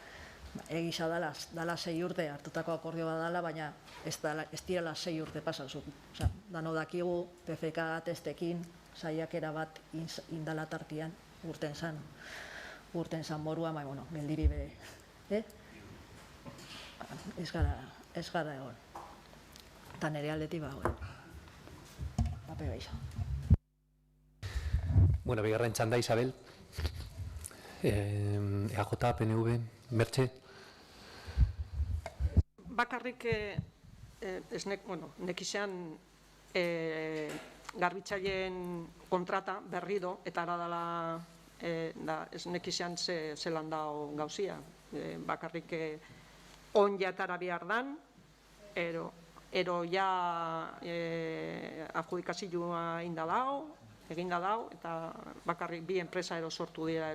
egisa dala 6 urte hartutako akordio bat dala, baina ez direla 6 urte pasan zu. Dano dakigu PFK testekin saiakera bat indala tartian urten zan morua, baina, bueno, geldiri be, ez gara egon. Eta nire aldetik bagoen. Pape baiza. Bueno, bigarren txanda, Isabel. EAJ, PNV, Mertxe. Bakarrik nekizean garbitzaileen kontrata berrido, eta ara dela ez nekizean zelan dao gauzia. Bakarrik on jatara behar dan, ero ja adjudikazioa eginda dao, eta bakarrik bi enpresa sortu dira,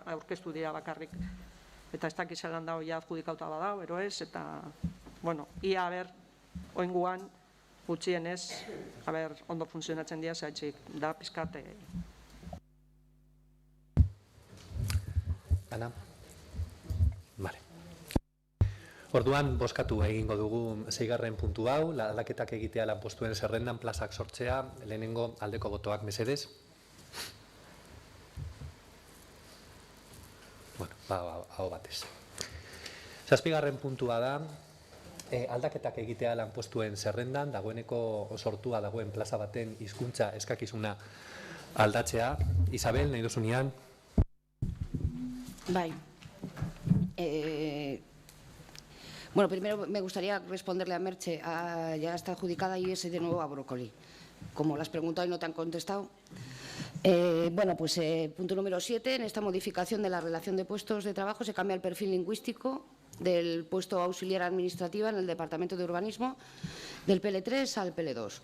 aurkeztu dira bakarrik. Eta ez dakiz zelan dao ja adjudikauta badao, ero ez, eta, bueno, ia, oinguan, gutxienez, ondo funtzionatzen dira, zaitzik, da pizkate. Ana? Vale. Orduan, bozkatu egingo dugu 6. puntu hau, aldaketak egitea lanpostuen zerrendan plazak sortzea, lehenengo aldeko botoak mesedez. Bueno, hau batez. 7. puntua da, aldaketak egitea lanpostuen zerrendan, dagoeneko sortua dagoen plaza baten hizkuntza eskakizuna aldatzea. Isabel, nahi duzunean? Bai. Bueno, primero me gustaría responderle a Merche, ya está adjudicada y ese de nuevo a Brócoli. Como las preguntado y no te han contestado. Bueno, pues punto número 7, en esta modificación de la relación de puestos de trabajo se cambia el perfil lingüístico del puesto auxiliar administrativa en el Departamento de Urbanismo del PL3 al PL2.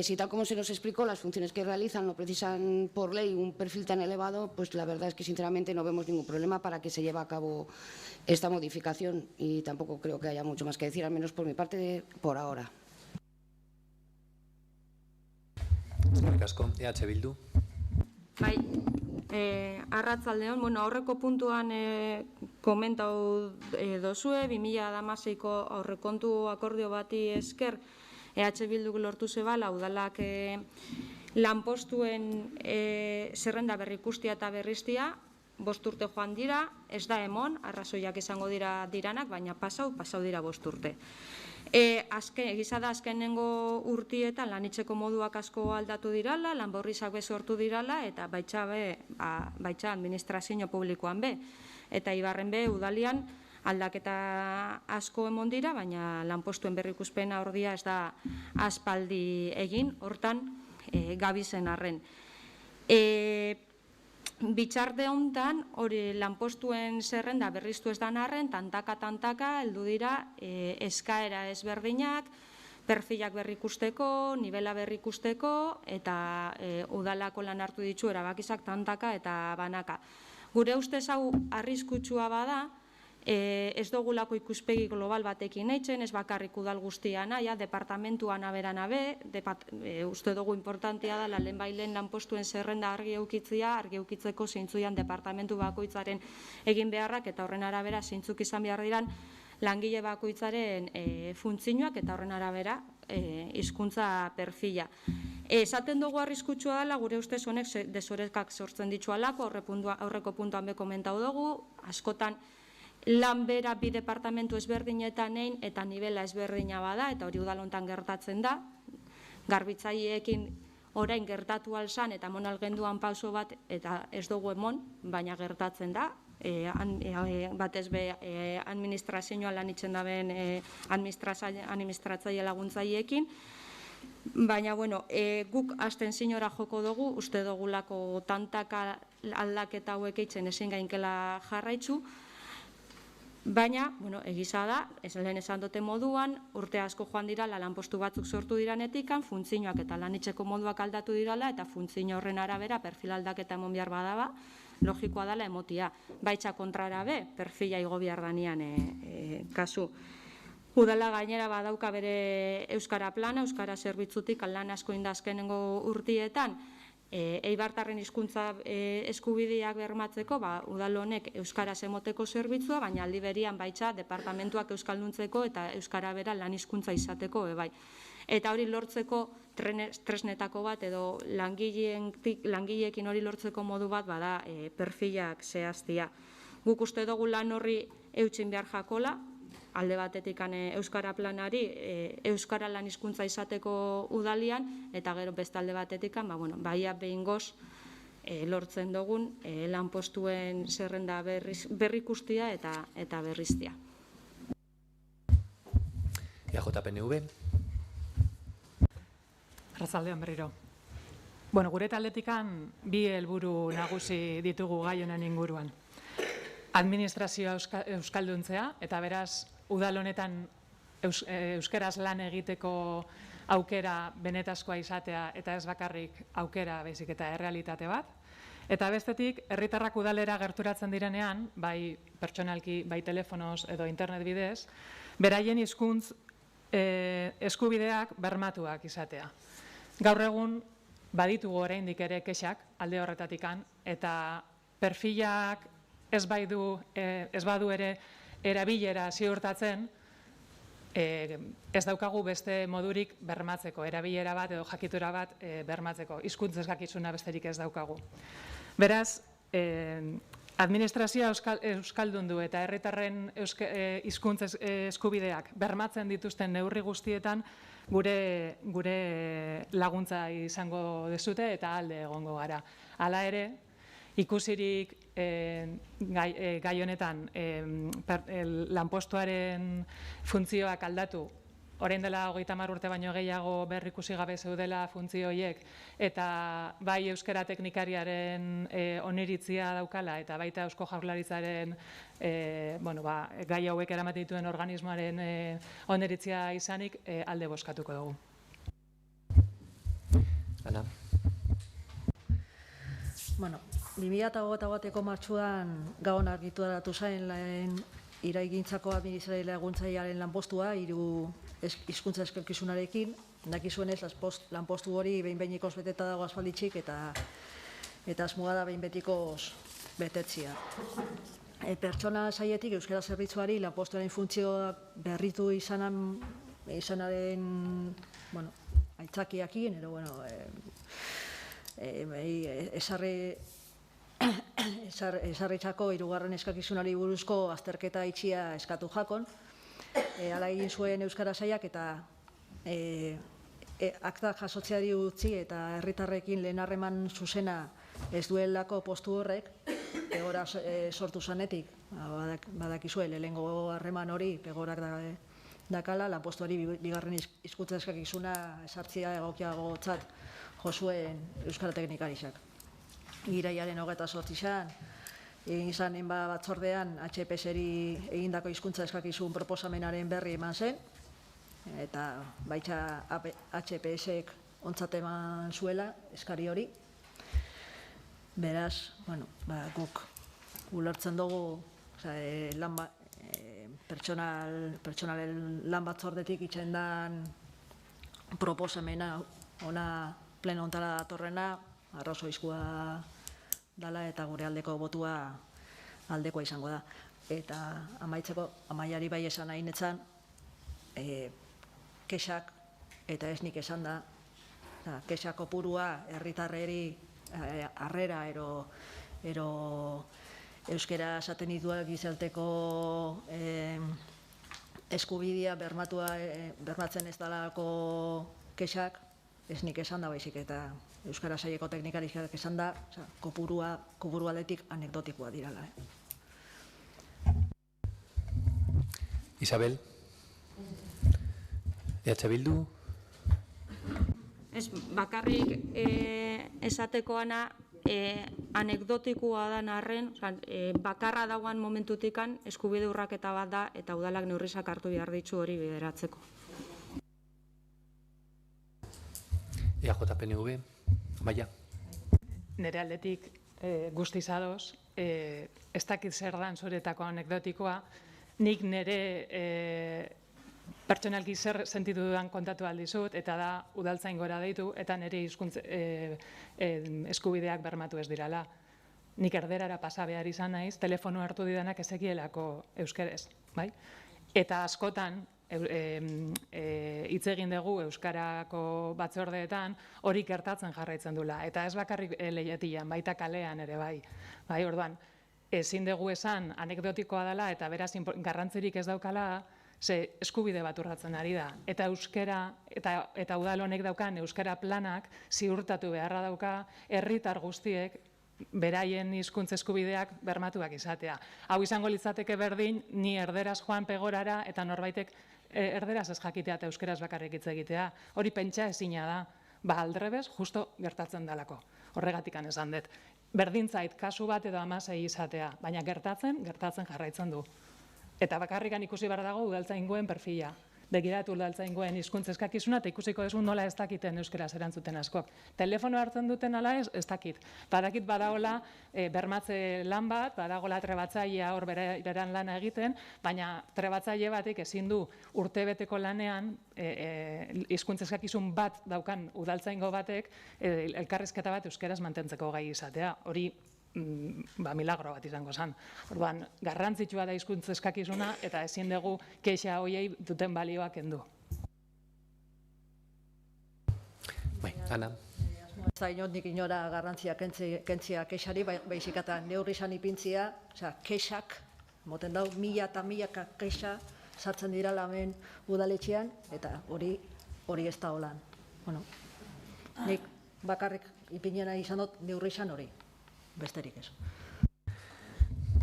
Si tal como se nos explicó, las funciones que realizan no precisan por ley un perfil tan elevado, pues la verdad es que sinceramente no vemos ningún problema para que se lleve a cabo esta modificación y tampoco creo que haya mucho más que decir, al menos por mi parte, por ahora. Eskerrik asko, EH Bildu. Bai, arratzaldeon, bueno, aurreko puntuan komentau dozue, 2016ko aurrekontu akordio bati esker, EH Bilduk lortu zebala, udalak lanpostuen zerrenda berrikustia eta berriztia, 5 urte joan dira, ez da emon, arrazoiak izango diranak, baina pasau dira 5 urte. Egiza da azkenengo urtietan lanitzeko moduak asko aldatu dirala, lanborrizak be sortu dirala, eta baitza administrazio publikoan be. Eta ibarren be udalian aldaketa asko emon dira, baina lanpostuen berrikuspena ordia ez da aspaldi egin, hortan gabizen arren. Bitxarde hontan, hori lanpostuen zerrenda berriztu ez dan arren, tantaka, heldu dira eskaera ezberdinak, perfilak berrikusteko, nivela berrikusteko, eta udalako lan hartu ditu erabakizak tantaka eta banaka. Gure ustez hau arriskutsua bada, ez dugulako ikuspegi global batekin eitzen, ez bakarrik udal guztiana, departamentuan aberana be, uste dugu importantia da, lehenbailen lanpostuen zerrenda argi eukitzeko zeintzuian departamentu bakoitzaren egin beharrak, eta horren arabera zeintzuk izan behar diran langile bakoitzaren funtzioak, eta horren arabera hizkuntza perfila. Esaten dugu arriskutsua dela, gure ustez honek desorekak sortzen ditualako, aurreko puntuan be komentau dugu, askotan lan bera bi departamentu ezberdinetan egin eta nivela ezberdina bada, eta hori udalontan gertatzen da, garbitzaileekin orain gertatu alzan eta monal genduan pauso bat eta ez dugu emon, baina gertatzen da, batez be administrazioa lan itzen daben administratzaile laguntzaileekin, baina, guk abstenziora joko dugu, uste dugulako tantaka aldaketa hauek eitzen ezin gainkela jarraitzu, baina, egiza da, lehen esan dute moduan, urte asko joan dira, lanpostu batzuk sortu diranetikan, funtzioak eta lanitzeko moduak aldatu dirala, eta funtzio horren arabera perfil aldaketa emon behar badaba, logikoa dela emotia. Baitza kontrara be, perfila igo behar danean kasu. Udala gainera badauka bere Euskara plana, Euskara zerbitzutik lan asko indazkenengo urtietan, eibartarren hizkuntza eskubideak bermatzeko, udal honek Euskaraz emoteko zerbitzua, baina aldi berian baitza departamentuak euskalduntzeko eta Euskara bera lan hizkuntza izateko bai. Eta hori lortzeko tresnetako bat edo langileekin hori lortzeko modu bat bada perfilak zehaztia. Guk uste dugu lan horri eutxin behar jakola, alde batetik Euskara planari, Euskara lan hizkuntza izateko udalian, eta gero beste alde batetik, baia behingoz lortzen dugun lanpostuen zerrenda berrikustia eta berriztia. EAJPNV. Arratsaldeon berriro. Gure taldetikan bi helburu nagusi ditugu gai honen inguruan. Administrazioa euskalduntzea, eta beraz, udal honetan euskaraz lan egiteko aukera benetazkoa izatea eta ez bakarrik aukera baizik eta errealitate bat. Eta bestetik, herritarrak udalera gerturatzen direnean, bai pertsonalki, bai telefonoz edo internet bidez, beraien hizkuntz eskubideak bermatuak izatea. Gaur egun baditugu oraindik ere kexak alde horretatikan, eta perfilak ez badu ere erabilera ziurtatzen, ez daukagu beste modurik bermatzeko, erabilera bat edo jakitura bat bermatzeko, hizkuntz eskakizuna besterik ez daukagu. Beraz, administrazioa euskaldundu eta herritarren hizkuntz eskubideak bermatzen dituzten neurri guztietan gure laguntza izango dezute eta alde egongo gara. Hala ere, ikusirik gai honetan lanpostuaren funtzioak aldatu, orain dela 30 urte baino gehiago berrikusi gabe zeudela funtzio horiek, eta bai euskara teknikariaren oniritzia daukala, eta baita Eusko Jaurlaritzaren gai hauek eramaten dituen organismoaren oniritzia izanik alde bozkatuko dugu. Ana. 2021ko martxuan gabon argitaratu zen iraigintzako administratzaile laguntzailearen lanpostua 3 hizkuntza eskakizunarekin. Dakizuenez, lanpostu hori behin-behinekoz beteta dago aspalditxik eta asmoa da behin-betikoz betetzia. Pertsona sailetik euskara zerbitzuari lanpostuaren funtzioak berritu izanaren aitzakiakin, edo esarritzako 3. eskakizunari buruzko azterketa itxia eskatu jakon. Hala egin zuen euskara sailak eta akta jasotzeari utzi eta herritarrekin lehen harreman zuzena ez duelako postu horrek, pegora sortu zanetik, badakizue, lehenengo harreman hori pegorak dakala, lanpostuari 2. hizkuntza eskakizuna esartzia egokiagotzat josuen euskara teknikarizak. Irailaren 28 egin zanen batzordean HPS-eri egindako hizkuntza eskakizun proposamenaren berri eman zen, eta baitza HPS-ek ontzat eman zuela eskari hori. Beraz, guk ulertzen dugu pertsonalen lan batzordetik itxendan proposamena ona pleno ontara datorrena, arrazoizkoa dela eta gure aldeko botua aldekoa izango da. Eta amaitzeko, Amaiari bai esan nahi netzan, kexak eta ez nik esan da, kexak kopurua herritarreri harrera ero euskera esaten dituak gizarteko eskubidea bermatzen ez dalako kexak, ez nik esan da baizik eta Euskara Saileko teknikarik esan da, kopuru aldetik anekdotikoa dirala. Isabel, EH Bildu? Ez, bakarrik esatekoana anekdotikoa da narren, bakarra dauan momentutikan eskubide urraketa bat da eta udalak neurriak hartu behar ditzu hori bideratzeko. EAJ-PNV, Maia. Nere aldetik guztiz ados, ez dakit zer dan zuretako anekdotikoa, nik nere pertsonalki zer sentitu dudan kontatu aldizut, eta da udaltzain gora deitu, eta nire hizkuntza eskubideak bermatu ez dirala. Nik erderara pasa behar izan naiz, telefono hartu didanak ezekielako euskerez, bai? Eta askotan, hitz egin dugu Euskarako batzordeetan hori gertatzen jarraitzen dula. Eta ez bakarrik lehiatian, baita kalean ere bai. Bai, orduan, ezin dugu esan anekdotikoa dela eta beraz garrantzirik ez daukala, ze eskubide bat urratzen ari da. Eta euskara, eta udal honek daukan euskara planak ziurtatu beharra dauka herritar guztiek beraien hizkuntza eskubideak bermatuak izatea. Hau izango litzateke berdin, ni erderaz joan pegorara eta norbaitek erderaz ez jakitea eta euskeraz bakarrik hitz egitea. Hori pentsa ezina da, ba aldrebes justo gertatzen dalako. Horregatikan esan dut. Berdintzait kasu bat edo 16 izatea, baina gertatzen jarraitzen du. Eta bakarrikan ikusi behar dago udaltzaingoen perfila. Begiratu udaltzaingoen hizkuntza eskakizuna eta ikusiko duzu nola ez dakiten euskeraz erantzuten askok. Telefono hartzen duten ala ez dakit. Badakit badagola bermatze lan bat, badagola trebatzailea hor beran lana egiten, baina trebatzaile batek ezin du urtebeteko lanean hizkuntza eskakizun bat daukan udaltzaingo batek elkarrizketa bat euskeraz mantentzeko gai izatea. Hori milagro bat izango zen. Orduan, garrantzitsua da hizkuntza eskakizuna eta ezin dugu kexa hoiei duten balioak kendu. Bai, Ana. Ez da inondik inora garrantzia kentzia kexari, baizik eta neurri izan ipintzia, kexak, moten dau, 1000 eta 1000 kexa sartzen dira hemen udaletxean, eta hori ez da holan. Nik bakarrik ipinena izan dut neurri izan hori. Besterik ez.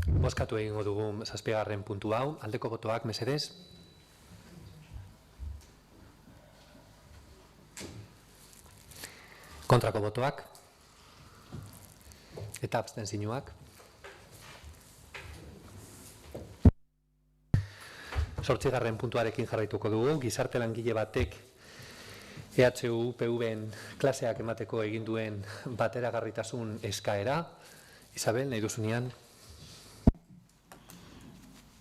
Bozkatu egingo dugu 7. puntu hau. Aldeko botoak, mesedez. Kontrako botoak. Eta abstentzioak. 8. puntuarekin jarraituko dugu. Gizarte langile batek EHU-PV-en klaseak emateko egin duen bateragarritasun eskaera. Isabel, nahi duzunean?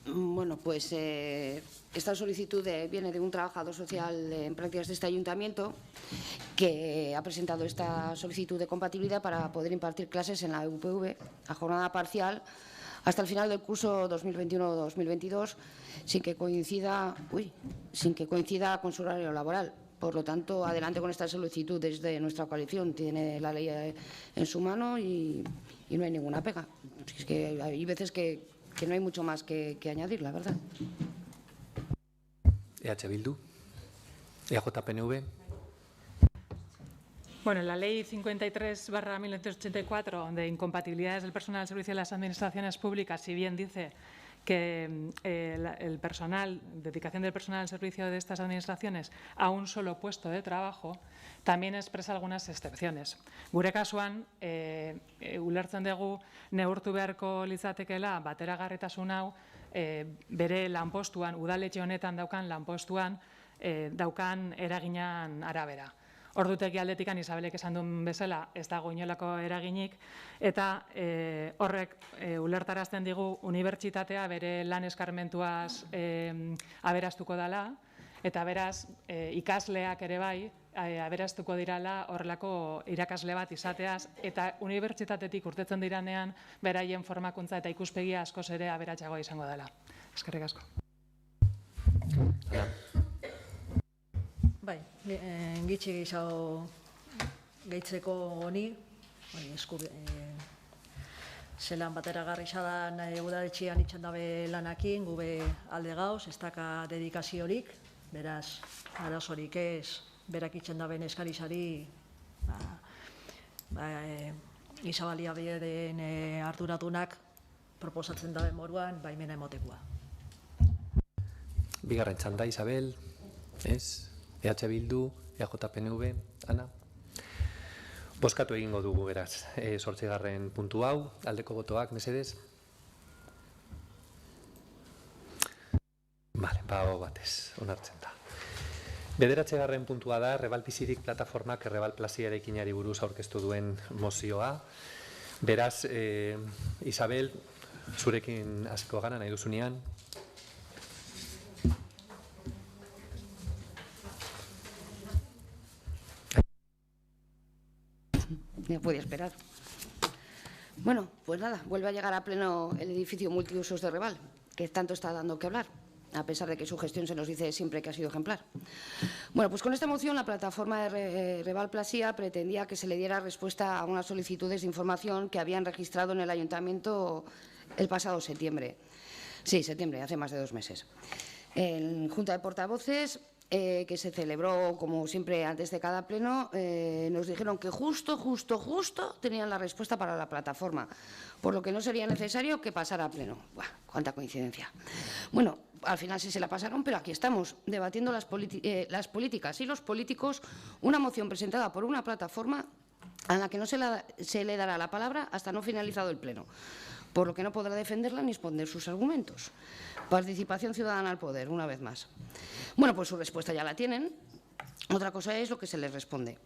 Bueno, pues esta solicitud viene de un trabajador social en prácticas de este ayuntamiento que ha presentado esta solicitud de compatibilidad para poder impartir clases en la UPV a jornada parcial hasta el final del curso 2021-2022 sin que coincida con su horario laboral. Por lo tanto, adelante con esta solicitud desde nuestra coalición. Tiene la ley en su mano y no hay ninguna pega. Es que hay veces que no hay mucho más que añadir, la verdad. EH Bildu, EAJ-PNV. Bueno, la Ley 53/1984 de incompatibilidades del personal al servicio de las administraciones públicas, si bien dice que el personal, dedicación del personal al servicio de estas administraciones a un solo puesto de trabajo, también expresa algunas excepciones. Gure kasuan, ulertzen dugu neurtu beharko litzatekeela bateragarritasun hau bere lanpostuan, udaletxe honetan daukan lanpostuan, daukan eraginan arabera. Ordutegi aldetikan Isabelek esan duen bezala ez dago inolako eraginik, eta horrek ulertarazten digu unibertsitatea bere lan eskarmentuaz aberastuko dela, eta beraz ikasleak ere bai aberastuko dirala horrelako irakasle bat izateaz, eta unibertsitatetik urtetzen diranean beraien formakuntza eta ikuspegia askoz ere aberatsagoa izango dela. Eskerrik asko. Bai, gitxi gehiago gehitzeko honi, zelan bateragarri zadan udaletxean itxan dabe lanakin, gube alde gauz, ez daka dedikaziorik, beraz, arazorik ez, berak itxan daben eskarizari, gizabalia bideen arduratunak proposatzen dabe moruan, baimena emotekoa. Bigarren txanda, Isabel, ez? EH Bildu, EJ-PNV, Ana? Bozkatu egingo dugu, beraz, 8. puntu hau, aldeko botoak, mesedez? Bale, batez, onartzen da. 9. puntua da, Rebal Bizirik plataformak Rebal Plazia eraikinari buruz aurkeztu duen mozioa. Beraz, Isabel, zurekin hasiko gara, nahi duzunean. No podía esperar. Bueno, pues nada, vuelve a llegar a pleno el edificio multiusos de Rebal, que tanto está dando que hablar, a pesar de que su gestión se nos dice siempre que ha sido ejemplar. Bueno, pues con esta moción la plataforma de Rebal Plasía pretendía que se le diera respuesta a unas solicitudes de información que habían registrado en el ayuntamiento el pasado septiembre. Sí, septiembre, hace más de 2 meses. En Junta de Portavoces, que se celebró, como siempre, antes de cada pleno, nos dijeron que justo tenían la respuesta para la plataforma, por lo que no sería necesario que pasara a pleno. ¡Buah! ¡Cuánta coincidencia! Bueno, al final sí se la pasaron, pero aquí estamos, debatiendo las políticas y los políticos, una moción presentada por una plataforma a la que no se le dará la palabra hasta no finalizado el pleno, por lo que no podrá defenderla ni exponer sus argumentos. Participación ciudadana al poder, una vez más. Bueno, pues su respuesta ya la tienen. Otra cosa es lo que se les responde,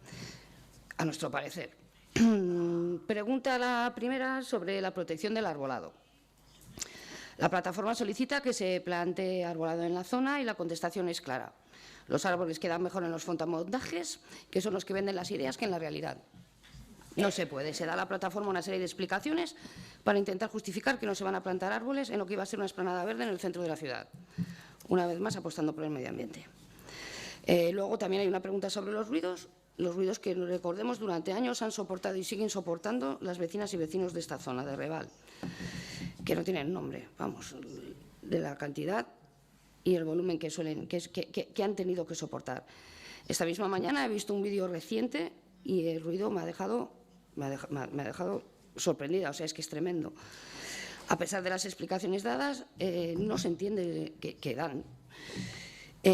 a nuestro parecer. Pregunta la primera sobre la protección del arbolado. La plataforma solicita que se plantee arbolado en la zona y la contestación es clara. Los árboles quedan mejor en los fotomontajes, que son los que venden las ideas, que en la realidad. No se puede. Se da a la plataforma una serie de explicaciones para intentar justificar que no se van a plantar árboles en lo que iba a ser una explanada verde en el centro de la ciudad. Una vez más, apostando por el medio ambiente. Luego también hay una pregunta sobre los ruidos que, recordemos, durante años han soportado y siguen soportando las vecinas y vecinos de esta zona de Rebal, que no tienen nombre, vamos, de la cantidad y el volumen que han tenido que soportar. Esta misma mañana he visto un vídeo reciente y el ruido me ha dejado sorprendida, o sea, es que es tremendo. A pesar de las explicaciones dadas, no se entiende que dan.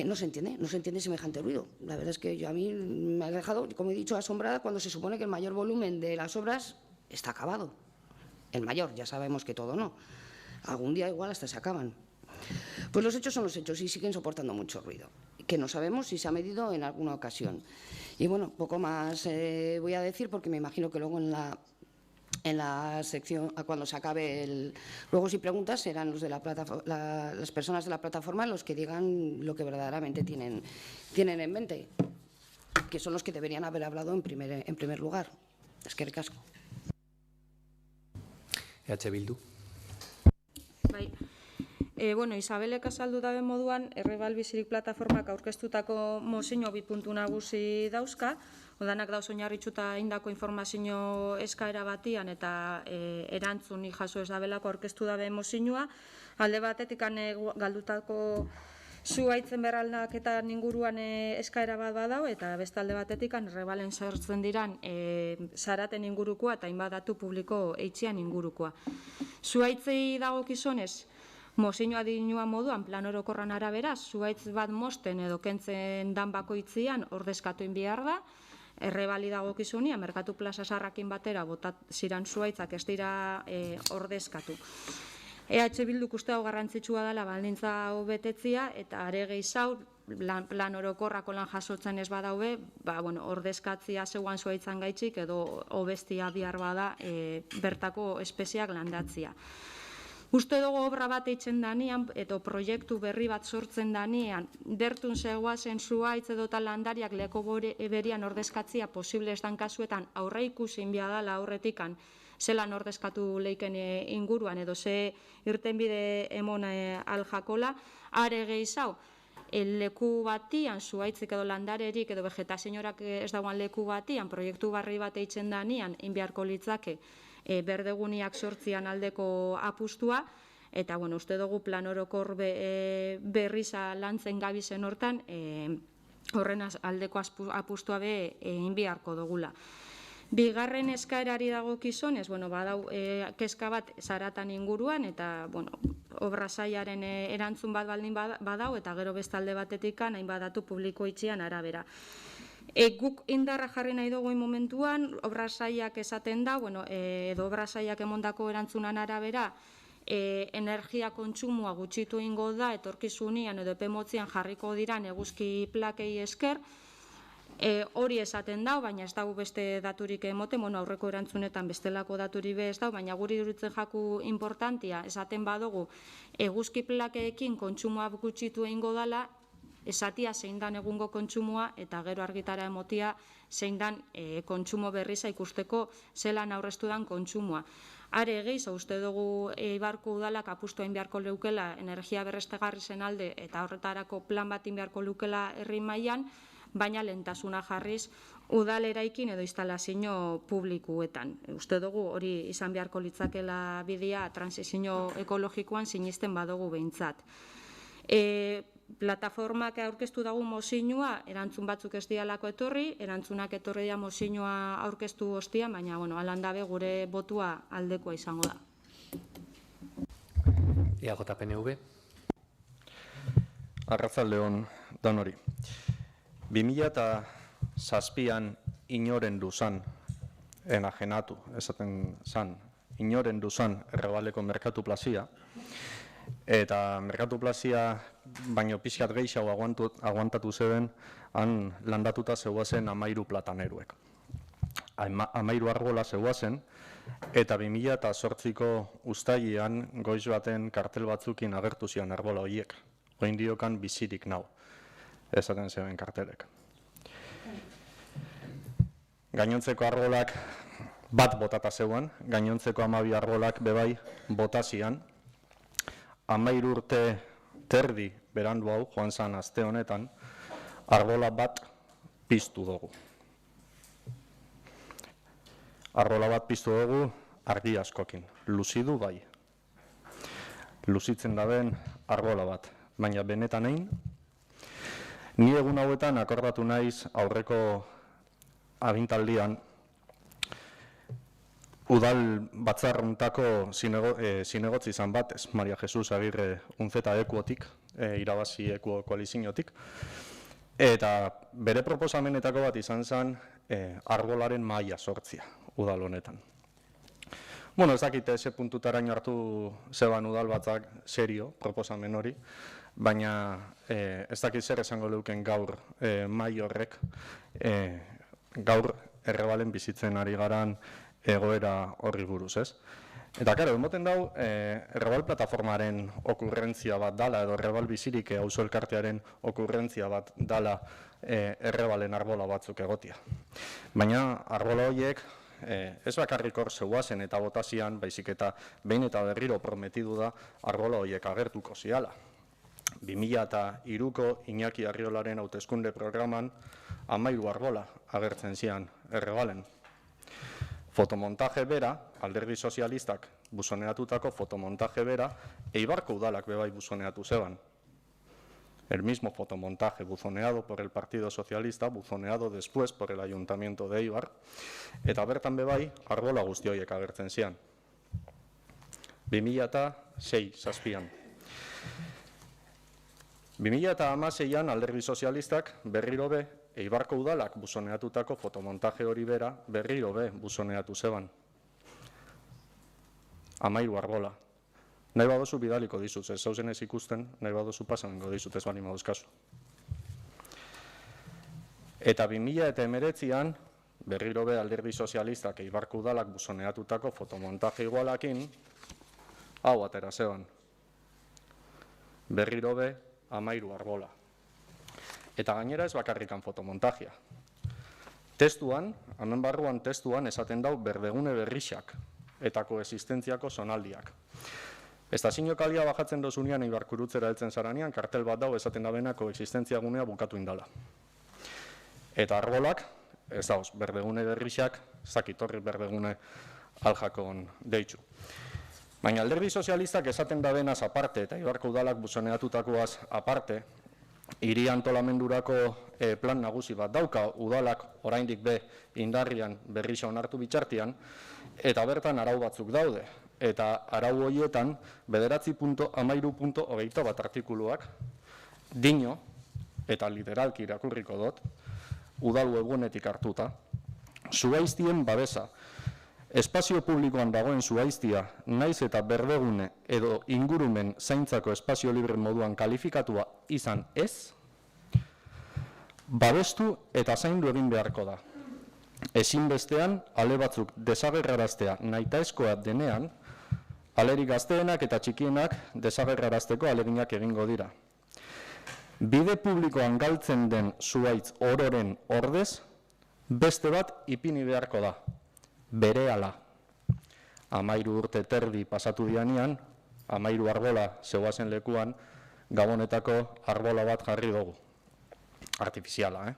No se entiende semejante ruido. La verdad es que a mí me ha dejado, como he dicho, asombrada cuando se supone que el mayor volumen de las obras está acabado. El mayor, ya sabemos que todo no. Algún día igual hasta se acaban. Pues los hechos son los hechos y siguen soportando mucho ruido, que no sabemos si se ha medido en alguna ocasión. Y bueno, poco más voy a decir, porque me imagino que luego en la sección, cuando se acabe luego si preguntas, serán los de las personas de la plataforma los que digan lo que verdaderamente tienen en mente, que son los que deberían haber hablado en primer lugar. Eskerrik asko. EH Bildu. Bai. Bueno, Isabelek azaldu dabe moduan, Rebal Bizirik plataformak aurkeztutako mozio 2 puntu nagusi dauzka, odanak dauz oinarritxuta indako informazio eskaera batian eta erantzun jaso ez dabelako aurkeztu dabe mozioa. Alde batetik galdutako zuhaitzen berraldaketan inguruan eskaera bat badau, eta beste alde batetik Rebalen sartzen diran zaraten ingurukoa eta hainbat datu publiko eitzian ingurukoa. Zuhaitzei dagokizonez, mozioa dinua moduan plan orokorran arabera, zuhaitz bat mosten edo kentzen dan bakoitzian ordezkatu behar da, Rebali dagokizunia, merkatu plaza sarrakin batera botat ziran zuhaitzak ez dira ordezkatu. EH Bilduk uste hau garrantzitsua dela baldintza hau betetzia, eta are gehiago plan orokorrako lan jasotzen ez badaube, ordezkatzia zeuan zuhaitzan gaitxik edo hobestia bihar bada bertako espeziak landatzia. Uste dugu obra bat eitzen danean, edo proiektu berri bat sortzen danean, bertun zegoazen zuhaitz edo landariak leko berian ordezkatzia posible ez dan kasuetan aurre ikusin biadala aurretikan zelan ordezkatu leiken inguruan edo ze irtenbide emon aljakola, are gehiago, leku batian, zuhaitzik edo landarerik edo vegetazioak ez dagoan leku batian, proiektu barri bat eitzen danean, inbiarko litzake, berdeguniak sortzian aldeko apustua, eta uste dugu plan orokor berriza lantzen gabizen hortan, horren aldeko apustua be egin beharko dugula. Bigarren eskaerari dagokizon, badau kezka bat zaratan inguruan, eta obra sailaren erantzun bat baldin badau, eta gero bestalde batetik hainbat datu publiko itxian arabera. Guk indarra jarri nahi dugu momentuan, obra sailak esaten da, edo obra sailak emondako erantzunan arabera, energia kontsumoa gutxitu ingo da, etorkizunean edo epe motzean jarriko dira eguzki plakei esker, hori esaten dau, baina ez dago beste daturik emoten, aurreko erantzunetan bestelako daturik be ez dau, baina guri iruditzen jaku importantia, esaten badugu, eguzki plakeekin kontsumoa gutxitu egingo dala, esatia zein dan egungo kontsumoa, eta gero argitara emotia zein dan kontsumo berriza ikusteko zelan aurreztu dan kontsumoa. Are gehiago, uste dugu Eibarko udalak apustu egin beharko leukela energia berreztagarrien alde, eta horretarako plan bat egin beharko leukela herri mailan, baina lehentasuna jarriz udal eraikin edo instalazio publikuetan. Uste dugu hori izan beharko litzakela bidea transizio ekologikoan sinisten badugu behintzat. Plataformak aurkeztu dugu mozinua, erantzun batzuk ez dialako etorri, erantzunak etorri da mozinua aurkeztu ostian, baina alandabe gure botua aldekoa izango da. EAJ-PNV. Arratsalde-on danori. 2007an inoren duzan, enajenatu, esaten zan, inoren duzan Errebaleko merkatu plazia, eta merkatu plazia baino pixkat gehiago aguantatu zeben, han landatuta zeuazen 13 plataneruek. 13 arbola zeuazen, eta 2008ko uztailean goiz baten kartel batzukin agertu zian arbola horiek. Oin diokan bizirik nau, esaten zeben kartelek. Gainontzeko arbolak bat botata zeuan, gainontzeko 12 arbolak bebai botazian. 13 urte terdi berandu hau, joan zan aste honetan, arbola bat piztu dugu. Arbola bat piztu dugu argi askokin, luzidu bai. Luzitzen daben arbola bat, baina benetan egin. Ni egun hauetan akordatu naiz aurreko agintaldian udal batzarruntako zinegotzi izan batez, Maria Jesus Agirre Unzeta Ekuotik, irabazi Ekuo koaliziotik, eta bere proposamenetako bat izan zen arbolaren maila sortzia udal honetan. Ez dakite ze puntutaraino hartu zeban udal batzak serio proposamen hori, baina ez dakit zer esango leuken gaur mai horrek, gaur Errebalen bizitzen ari garan egoera horri buruz, ez? Eta, karo, emoten dau, Errebal plataformaren okurrentzia bat dala, edo Errebal bizirik auzo elkartearen okurrentzia bat dala Errebalen arbola batzuk egotia. Baina, arbola horiek, ez bakarrik hor zeuazen eta botazian, baizik eta behin eta berriro prometidu da arbola horiek agertuko ziala. 2003ko Iñaki Arriolaren hauteskunde programan 13 arbola agertzen zian Errebalen. Fotomontaje bera, Alderdi Sozialistak buzoneatutako fotomontaje bera, Eibarko udalak bebai buzoneatu zeban. El mismo fotomontaje buzoneado por el Partido Socialista, buzoneado después por el Ayuntamiento de Eibar, eta bertan bebai arbola guzti horiek agertzen zian. 2006 2016an Alderdi Sozialistak berriro be Eibarko udalak buzoneatutako fotomontaje hori bera berriro be buzoneatu zeban. 13 arbola. Nahi badozu bidaliko dizut, ez zauzen ez ikusten, nahi badozu pasango dizut ez bali maduzkazu. Eta 2019an berriro be Alderdi Sozialistak Eibarko udalak buzoneatutako fotomontaje igualakin hau atera zeban. Berriro be 13 arbola. Eta gainera ez bakarrikan fotomontajea. Testuan, hemen barruan testuan esaten dau berdegune berrixak eta koexistentziako zonaldiak. Estazio kalia bajatzen dozunean Eibarkurutzera heltzen zaranean, kartel bat dau esaten dabena koexistentzia gunea bukatu indala. Eta arbolak, ez dauz, berdegune berrixak, zakitorri berdegune aljakon deitzu. Baina alderdi sozialistak esaten da denaz aparte, eta Ibarko udalak buzoneatutakoaz aparte, hiri antolamendurako plan nagusi bat dauka, udalak oraindik be indarrian berrisa onartu bitxartian, eta bertan arau batzuk daude. Eta arau horietan 9.13.21 artikuluak dino, eta literalki irakurriko dut, udal webgunetik hartuta, zuhaiztien babesa, espazio publikoan dagoen zuhaiztia, naiz eta berdegune edo ingurumen zaintzako espazio libre moduan kalifikatua izan ez, babestu eta zaindu egin beharko da. Ezinbestean, ale batzuk desagerraraztea nahitaezkoa denean, alerik gazteenak eta txikienak desagerrarazteko aleginak egingo dira. Bide publikoan galtzen den zuhaitz ororen ordez, beste bat ipini beharko da, berehala. 13 urte terdi pasatu dianean, 13 arbola zeuazen lekuan, Gabonetako arbola bat jarri dugu. Artifiziala,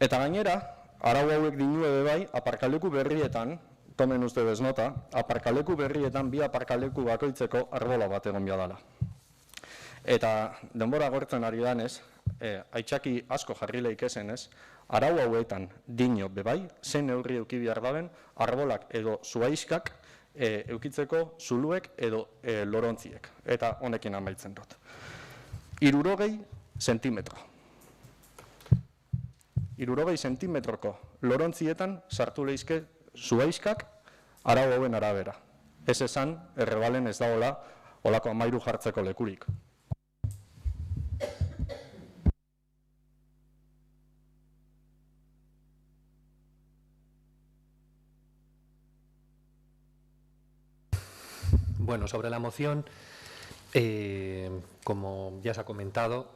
Eta gainera, arau hauek dinue bai, aparkaleku berrietan, tomen ustedes nota, aparkaleku berrietan bi aparkaleku bakoitzeko arbola bat egon biadala. Eta denbora gortzen ari danez, aitzaki asko jarri leikezenez, arau hauetan dino bebai, zein neurri euki behar daben, arbolak edo zuhaizkak eukitzeko zuluek edo lorontziek. Eta honekin amaitzen dut. 60 zentimetro. 60 zentimetroko lorontzietan sartu leizke zuhaizkak arau hauen arabera. Ez esan, errebalen ez dagoela olako 13 jartzeko lekurik. Bueno, sobre la moción, como ya se ha comentado,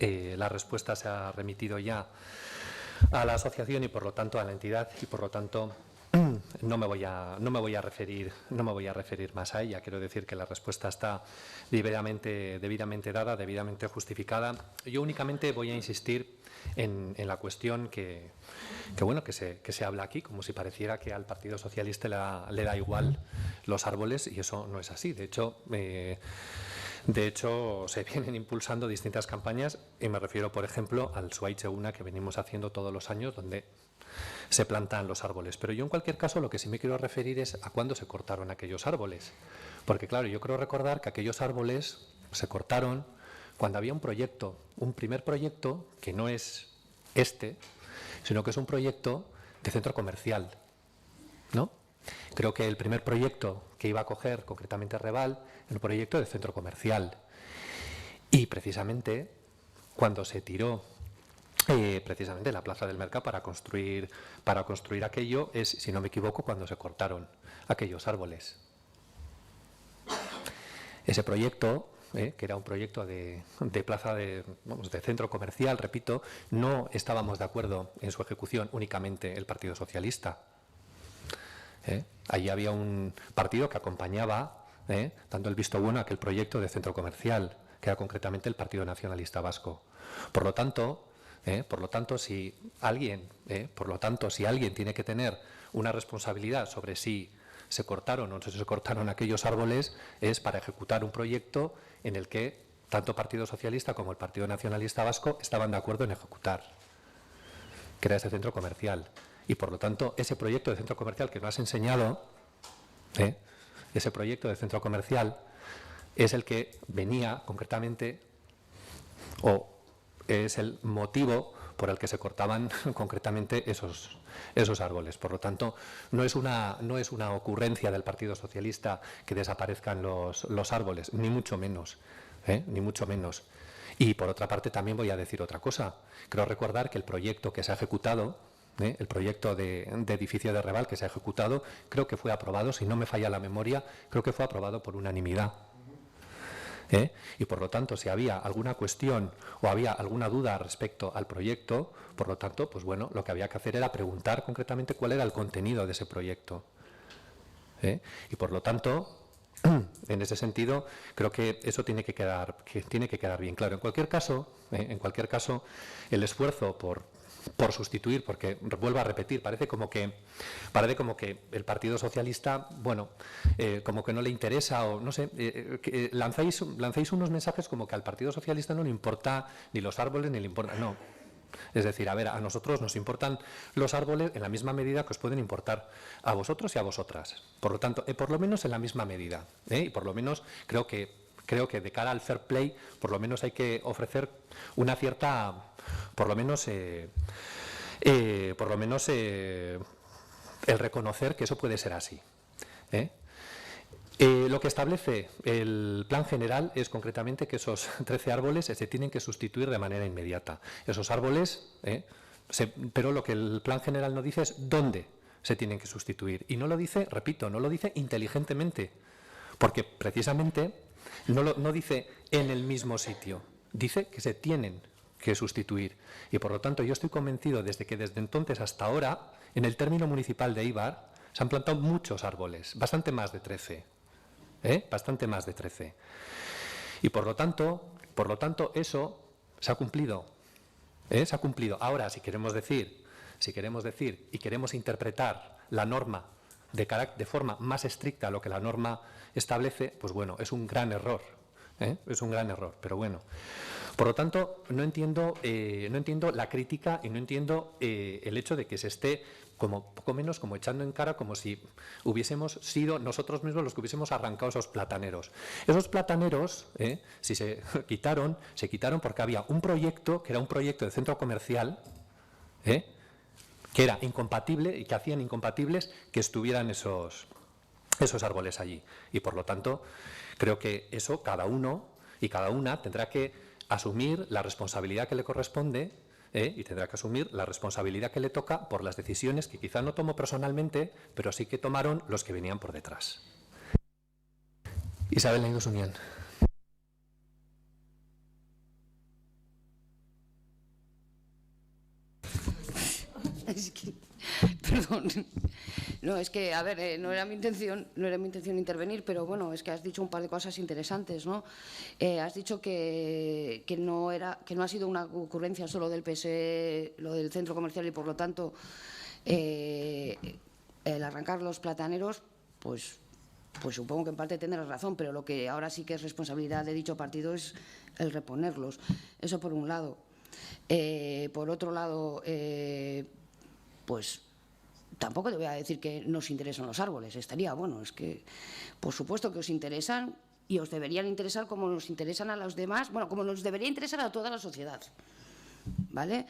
la respuesta se ha remitido ya a la asociación y por lo tanto a la entidad y por lo tanto no me voy a referir más a ella. Quiero decir que la respuesta está debidamente dada, debidamente justificada. Yo únicamente voy a insistir en la cuestión que se habla aquí, como si pareciera que al Partido Socialista le da igual los árboles, y eso no es así. De hecho, se vienen impulsando distintas campañas, y me refiero, por ejemplo, al Zuhaitz Eguna que venimos haciendo todos los años, donde se plantan los árboles. Pero yo, en cualquier caso, lo que sí me quiero referir es a cuándo se cortaron aquellos árboles. Porque, claro, yo creo recordar que aquellos árboles se cortaron cuando había un proyecto, un primer proyecto, que no es este, sino que es un proyecto de centro comercial, ¿no? Creo que el primer proyecto que iba a coger, concretamente Reval, era un proyecto de centro comercial. Y precisamente cuando se tiró precisamente la Plaza del Mercado para construir aquello, es, si no me equivoco, cuando se cortaron aquellos árboles. Ese proyecto, que era un proyecto de plaza de centro comercial, repito, no estábamos de acuerdo en su ejecución únicamente el Partido Socialista. Allí había un partido que acompañaba, dando el visto bueno a aquel proyecto de centro comercial, que era concretamente el Partido Nacionalista Vasco. Por lo tanto, si alguien tiene que tener una responsabilidad sobre si se cortaron o no se cortaron aquellos árboles, es para ejecutar un proyecto en el que tanto el Partido Socialista como el Partido Nacionalista Vasco estaban de acuerdo en ejecutar, que era ese centro comercial. Y por lo tanto, ese proyecto de centro comercial que nos has enseñado, ese proyecto de centro comercial es el que venía concretamente, o es el motivo por el que se cortaban concretamente esos árboles. Por lo tanto, no es una ocurrencia del Partido Socialista que desaparezcan los árboles, ni mucho menos, ni mucho menos. Y por otra parte también voy a decir otra cosa. Creo recordar que el proyecto que se ha ejecutado, el proyecto de edificio de Reval que se ha ejecutado, creo que fue aprobado, si no me falla la memoria, creo que fue aprobado por unanimidad. Y por lo tanto, si había alguna cuestión o había alguna duda respecto al proyecto, por lo tanto, pues bueno, lo que había que hacer era preguntar concretamente cuál era el contenido de ese proyecto. Y por lo tanto, en ese sentido, creo que eso tiene que quedar bien claro. En cualquier caso, el esfuerzo por por sustituir, porque vuelvo a repetir, parece como que el Partido Socialista, bueno, como que no le interesa o no sé, lanzáis unos mensajes como que al Partido Socialista no le importa ni los árboles ni le importa, no. Es decir, a ver, a nosotros nos importan los árboles en la misma medida que os pueden importar a vosotros y a vosotras. Por lo tanto, por lo menos en la misma medida, y por lo menos creo que de cara al fair play, por lo menos hay que ofrecer una cierta, por lo menos el reconocer que eso puede ser así. Lo que establece el plan general es concretamente que esos 13 árboles se tienen que sustituir de manera inmediata. Esos árboles, pero lo que el plan general no dice es dónde se tienen que sustituir. Y no lo dice, repito, no lo dice inteligentemente, porque precisamente no dice en el mismo sitio, dice que se tienen que sustituir. Y por lo tanto yo estoy convencido desde entonces hasta ahora, en el término municipal de Eibar, se han plantado muchos árboles, bastante más de 13. Bastante más de 13. Y por lo tanto eso se ha cumplido. Se ha cumplido. Ahora, si queremos decir y queremos interpretar la norma de forma más estricta a lo que la norma establece, pues bueno, es un gran error. Es un gran error, pero bueno. Por lo tanto, no entiendo la crítica y no entiendo el hecho de que se esté como poco menos como echando en cara como si hubiésemos sido nosotros mismos los que hubiésemos arrancado esos plataneros. Esos plataneros, si se quitaron porque había un proyecto que era un proyecto de centro comercial, que era incompatible y que hacían incompatibles que estuvieran esos árboles allí. Y por lo tanto, creo que eso cada uno y cada una tendrá que asumir la responsabilidad que le corresponde y tendrá que asumir la responsabilidad que le toca por las decisiones que quizá no tomó personalmente, pero sí que tomaron los que venían por detrás. Isabel Naidusunian. Perdón. No, es que, a ver, no era mi intención intervenir, pero bueno, es que has dicho un par de cosas interesantes, ¿no? Has dicho que no ha sido una ocurrencia solo del PSE, lo del centro comercial, y por lo tanto el arrancar los plataneros, pues supongo que en parte tendrás razón, pero lo que ahora sí que es responsabilidad de dicho partido es el reponerlos. Eso por un lado. Por otro lado, pues tampoco te voy a decir que nos interesan los árboles, estaría bueno, es que por supuesto que os interesan y os deberían interesar como nos interesan a los demás, bueno, como nos debería interesar a toda la sociedad, ¿vale?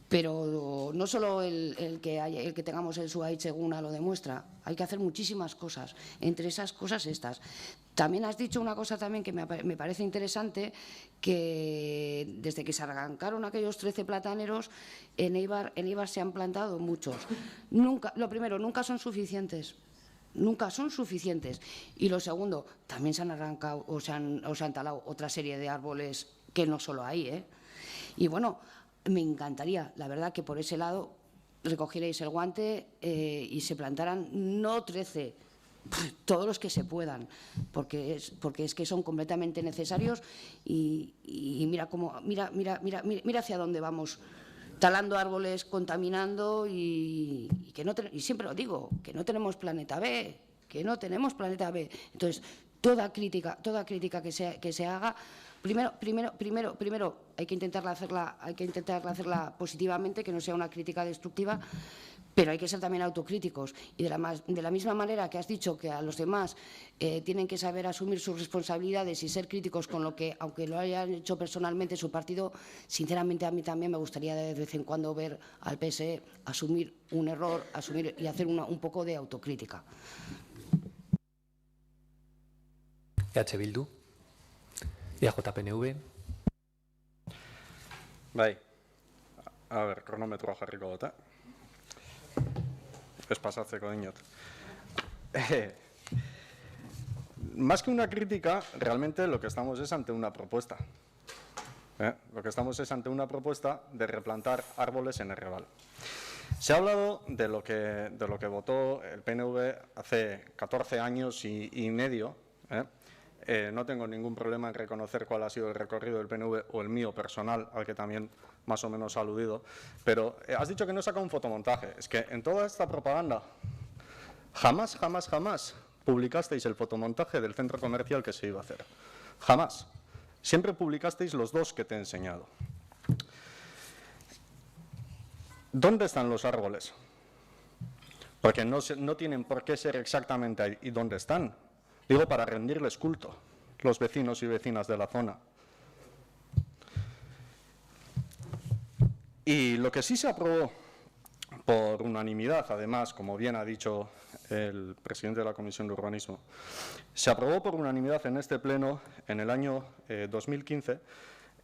Pero no solo el que tengamos el Zuaitz Eguna lo demuestra, hay que hacer muchísimas cosas, entre esas cosas estas. También has dicho una cosa también que me parece interesante, que desde que se arrancaron aquellos 13 plataneros, en Eibar se han plantado muchos. Lo primero, nunca son suficientes. Nunca son suficientes. Y lo segundo, también se han arrancado o se han talado otra serie de árboles que no solo ahí, Y bueno, me encantaría, la verdad, que por ese lado recogierais el guante y se plantaran no 13, todos los que se puedan, porque es que son completamente necesarios y mira hacia dónde vamos, talando árboles, contaminando y siempre lo digo, que no tenemos planeta B, Entonces, toda crítica que se haga, primero hay que intentar hacerla positivamente, que no sea una crítica destructiva, pero hay que ser también autocríticos. Y de la misma manera que has dicho que a los demás tienen que saber asumir sus responsabilidades y ser críticos con lo que, aunque lo hayan hecho personalmente su partido, sinceramente a mí también me gustaría de vez en cuando ver al PSE asumir un error, y hacer un poco de autocrítica. EH Bildu, EAJ-PNV. Bai, a ber, kronometroa jarriko dut, Ez pasatzeko dinot. Más que una crítica, realmente lo que estamos es ante una propuesta. Lo que estamos es ante una propuesta de replantar árboles en Errebal. Se ha hablado de lo que votó el PNV hace 14 años y medio, no tengo ningún problema en reconocer cuál ha sido el recorrido del PNV o el mío personal, al que también más o menos ha aludido, pero has dicho que no saca un fotomontaje. Es que en toda esta propaganda jamás publicasteis el fotomontaje del centro comercial que se iba a hacer. Jamás. Siempre publicasteis los dos que te he enseñado. ¿Dónde están los árboles? Porque no tienen por qué ser exactamente ahí. ¿Y dónde están? Digo, para rendirles culto, los vecinos y vecinas de la zona. Y lo que sí se aprobó por unanimidad, además, como bien ha dicho el presidente de la Comisión de Urbanismo, se aprobó por unanimidad en este pleno en el año 2015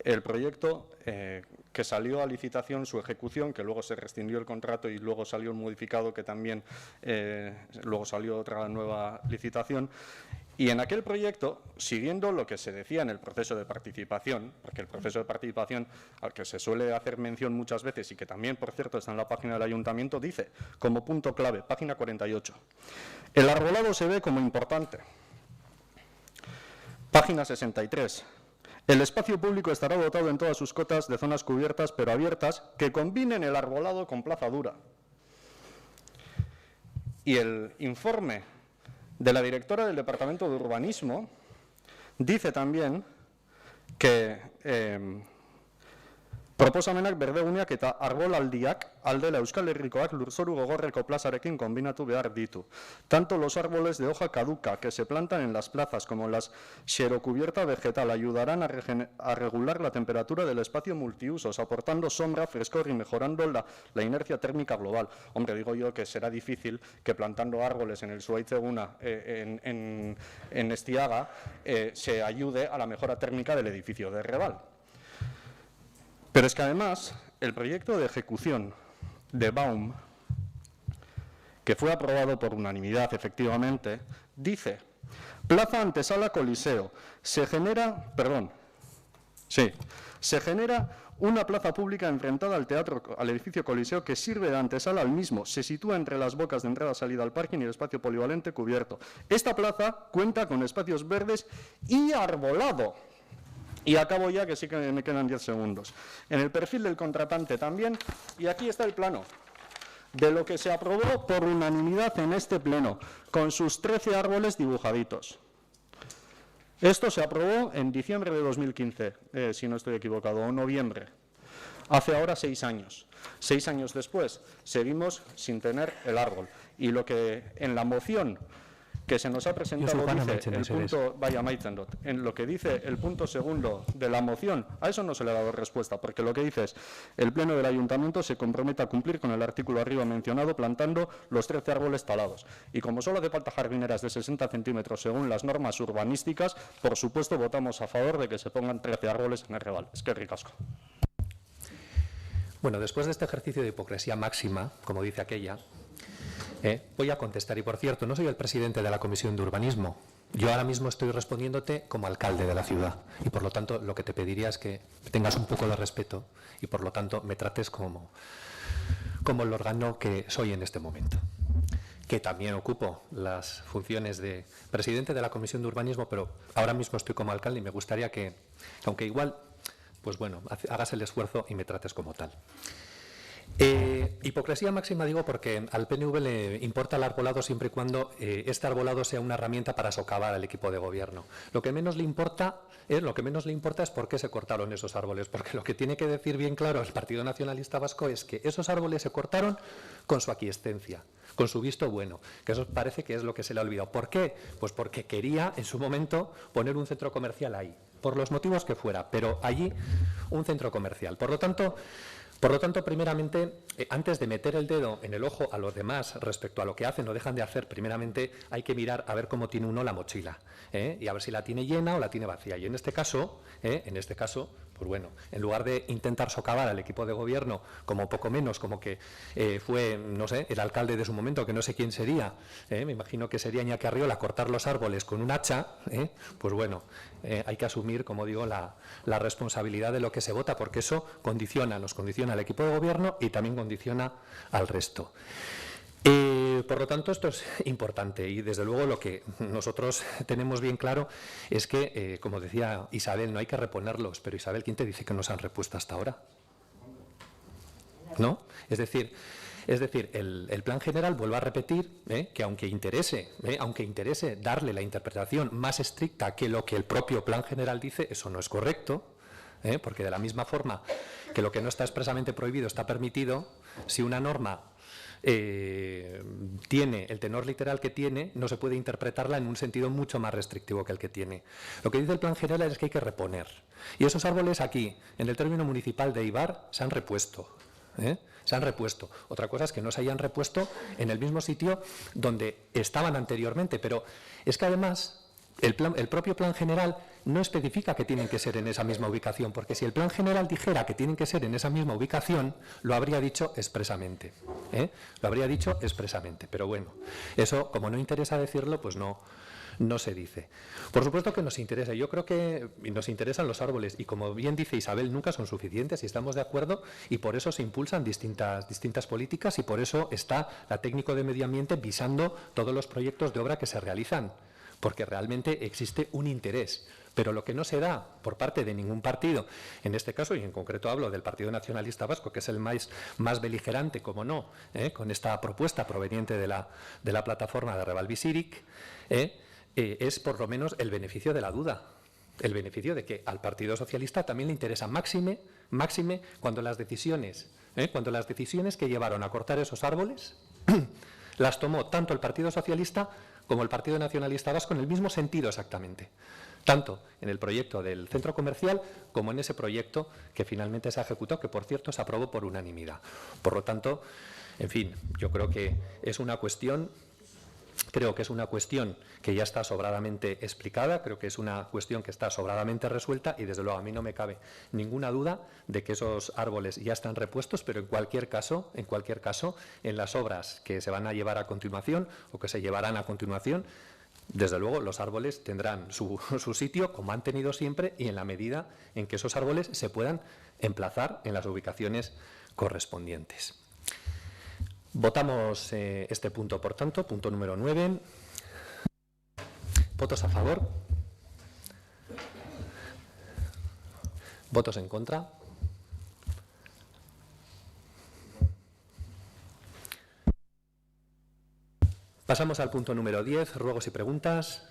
el proyecto que salió a licitación, su ejecución, que luego se rescindió el contrato y luego salió un modificado que también luego salió otra nueva licitación. Y en aquel proyecto, siguiendo lo que se decía en el proceso de participación, porque el proceso de participación al que se suele hacer mención muchas veces y que también, por cierto, está en la página del Ayuntamiento, dice, como punto clave, página 48, el arbolado se ve como importante. Página 63. El espacio público estará dotado en todas sus cotas de zonas cubiertas pero abiertas que combinen el arbolado con plaza dura. Y el informe de la directora del Departamento de Urbanismo dice también que proposamenak berdeguneak eta arbolaldiak aldela Euskal Herrikoak lurzoru gogorreko plazarekin kombinatu behar ditu. Tanto los árboles de hoja caduca que se plantan en las plazas como las xerocubierta vegetal ayudarán a regular la temperatura del espacio multiusos, aportando sombra, frescor y mejorando la inercia térmica global. Hombre, digo yo que será difícil que plantando árboles en el Zuaitz Eguna, en Estiaga, se ayude a la mejora térmica del edificio de Reval. Pero es que además el proyecto de ejecución de Baum, que fue aprobado por unanimidad efectivamente, dice, Plaza Antesala Coliseo, se genera una plaza pública enfrentada al edificio Coliseo que sirve de antesala al mismo. Se sitúa entre las bocas de entrada-salida al parking y el espacio polivalente cubierto. Esta plaza cuenta con espacios verdes y arbolado. Y acabo ya, que sí que me quedan 10 segundos. En el perfil del contratante también, y aquí está el plano de lo que se aprobó por unanimidad en este pleno, con sus 13 árboles dibujaditos. Esto se aprobó en diciembre de 2015, si no estoy equivocado, o noviembre. Hace ahora 6 años. 6 años después, seguimos sin tener el árbol. Y lo que en la moción que se nos ha presentado dice el punto, en lo que dice el punto segundo de la moción, a eso no se le ha dado respuesta, porque lo que dice es, el Pleno del Ayuntamiento se compromete a cumplir con el artículo arriba mencionado plantando los 13 árboles talados. Y como solo hace falta jardineras de 60 centímetros según las normas urbanísticas, por supuesto votamos a favor de que se pongan 13 árboles en el Reval. Es que ricasco. Bueno, después de este ejercicio de hipocresía máxima, como dice aquella, voy a contestar. Y por cierto, no soy el presidente de la Comisión de Urbanismo. Yo ahora mismo estoy respondiéndote como alcalde de la ciudad. Y por lo tanto, lo que te pediría es que tengas un poco de respeto y por lo tanto me trates como el órgano que soy en este momento. Que también ocupo las funciones de presidente de la Comisión de Urbanismo, pero ahora mismo estoy como alcalde y me gustaría que, aunque igual, pues bueno, hagas el esfuerzo y me trates como tal. Hipocresía máxima digo porque al PNV le importa el arbolado siempre y cuando este arbolado sea una herramienta para socavar al equipo de gobierno. Lo que menos le importa es por qué se cortaron esos árboles, porque lo que tiene que decir bien claro el Partido Nacionalista Vasco es que esos árboles se cortaron con su aquiescencia, con su visto bueno, que eso parece que es lo que se le ha olvidado. ¿Por qué? Pues porque quería en su momento poner un centro comercial ahí, por los motivos que fuera, pero allí un centro comercial. Por lo tanto, primeramente, antes de meter el dedo en el ojo a los demás respecto a lo que hacen o dejan de hacer, primeramente hay que mirar a ver cómo tiene uno la mochila, y a ver si la tiene llena o la tiene vacía. Y en este caso, pues bueno, en lugar de intentar socavar al equipo de gobierno como poco menos, como que fue, no sé, el alcalde de su momento, que no sé quién sería, me imagino que sería Iñaki Arriola, cortar los árboles con un hacha, pues bueno, hay que asumir, como digo, la responsabilidad de lo que se vota, porque eso nos condiciona al equipo de gobierno y también condiciona al resto. por lo tanto, esto es importante y, desde luego, lo que nosotros tenemos bien claro es que, como decía Isabel, no hay que reponerlos. Pero, Isabel, ¿quién te dice que no se han repuesto hasta ahora? ¿No? Es decir, el plan general, vuelvo a repetir, que aunque interese darle la interpretación más estricta que lo que el propio plan general dice, eso no es correcto, porque de la misma forma que lo que no está expresamente prohibido está permitido, si una norma tiene el tenor literal que tiene, no se puede interpretarla en un sentido mucho más restrictivo que el que tiene. Lo que dice el plan general es que hay que reponer. Y esos árboles aquí, en el término municipal de Eibar, se han repuesto. Se han repuesto. Otra cosa es que no se hayan repuesto en el mismo sitio donde estaban anteriormente, pero es que además el propio plan general no especifica que tienen que ser en esa misma ubicación, porque si el plan general dijera que tienen que ser en esa misma ubicación, lo habría dicho expresamente. Lo habría dicho expresamente, pero bueno, eso, como no interesa decirlo, pues no se dice. Por supuesto que nos interesa. Yo creo que nos interesan los árboles y, como bien dice Isabel, nunca son suficientes, y estamos de acuerdo, y por eso se impulsan distintas políticas, y por eso está la técnico de medio ambiente visando todos los proyectos de obra que se realizan, porque realmente existe un interés. Pero lo que no se da por parte de ningún partido, en este caso, y en concreto hablo del Partido Nacionalista Vasco, que es el más beligerante, como no, con esta propuesta proveniente de la plataforma de Rebalbisirik, es por lo menos el beneficio de la duda, el beneficio de que al Partido Socialista también le interesa máxime cuando las decisiones que llevaron a cortar esos árboles las tomó tanto el Partido Socialista como el Partido Nacionalista Vasco en el mismo sentido exactamente, tanto en el proyecto del centro comercial como en ese proyecto que finalmente se ha ejecutado, que por cierto se aprobó por unanimidad. Por lo tanto, en fin, yo creo que es una cuestión que ya está sobradamente explicada, creo que es una cuestión que está sobradamente resuelta, y desde luego a mí no me cabe ninguna duda de que esos árboles ya están repuestos, pero en cualquier caso, en las obras que se van a llevar a continuación o que se llevarán a continuación, desde luego los árboles tendrán su sitio, como han tenido siempre, y en la medida en que esos árboles se puedan emplazar en las ubicaciones correspondientes. Votamos este punto, por tanto, punto número 9. ¿Votos a favor? ¿Votos en contra? Pasamos al punto número 10, ruegos y preguntas.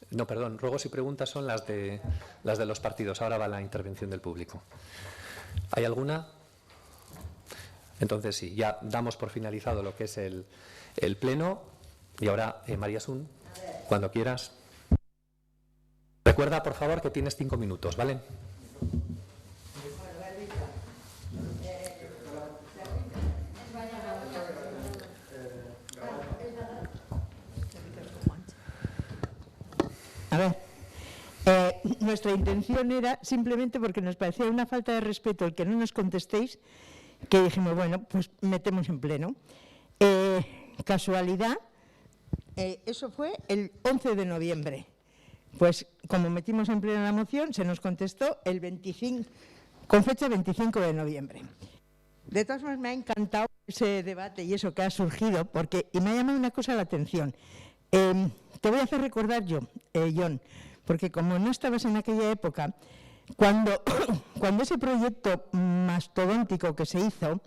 No, perdón, ruegos y preguntas son las de los partidos. Ahora va la intervención del público. ¿Hay alguna? Entonces sí, ya damos por finalizado lo que es el pleno. Y ahora, María Asun, cuando quieras. Recuerda, por favor, que tienes 5 minutos, ¿vale? A ver, nuestra intención era simplemente, porque nos parecía una falta de respeto el que no nos contestéis, que dijimos, bueno, pues metemos en pleno. Casualidad, eso fue el 11 de noviembre. Pues como metimos en pleno la moción, se nos contestó el 25, con fecha 25 de noviembre. De todas formas, me ha encantado ese debate y eso que ha surgido, y me ha llamado una cosa la atención. Te voy a hacer recordar yo, John, porque como no estabas en aquella época, cuando ese proyecto mastodóntico que se hizo,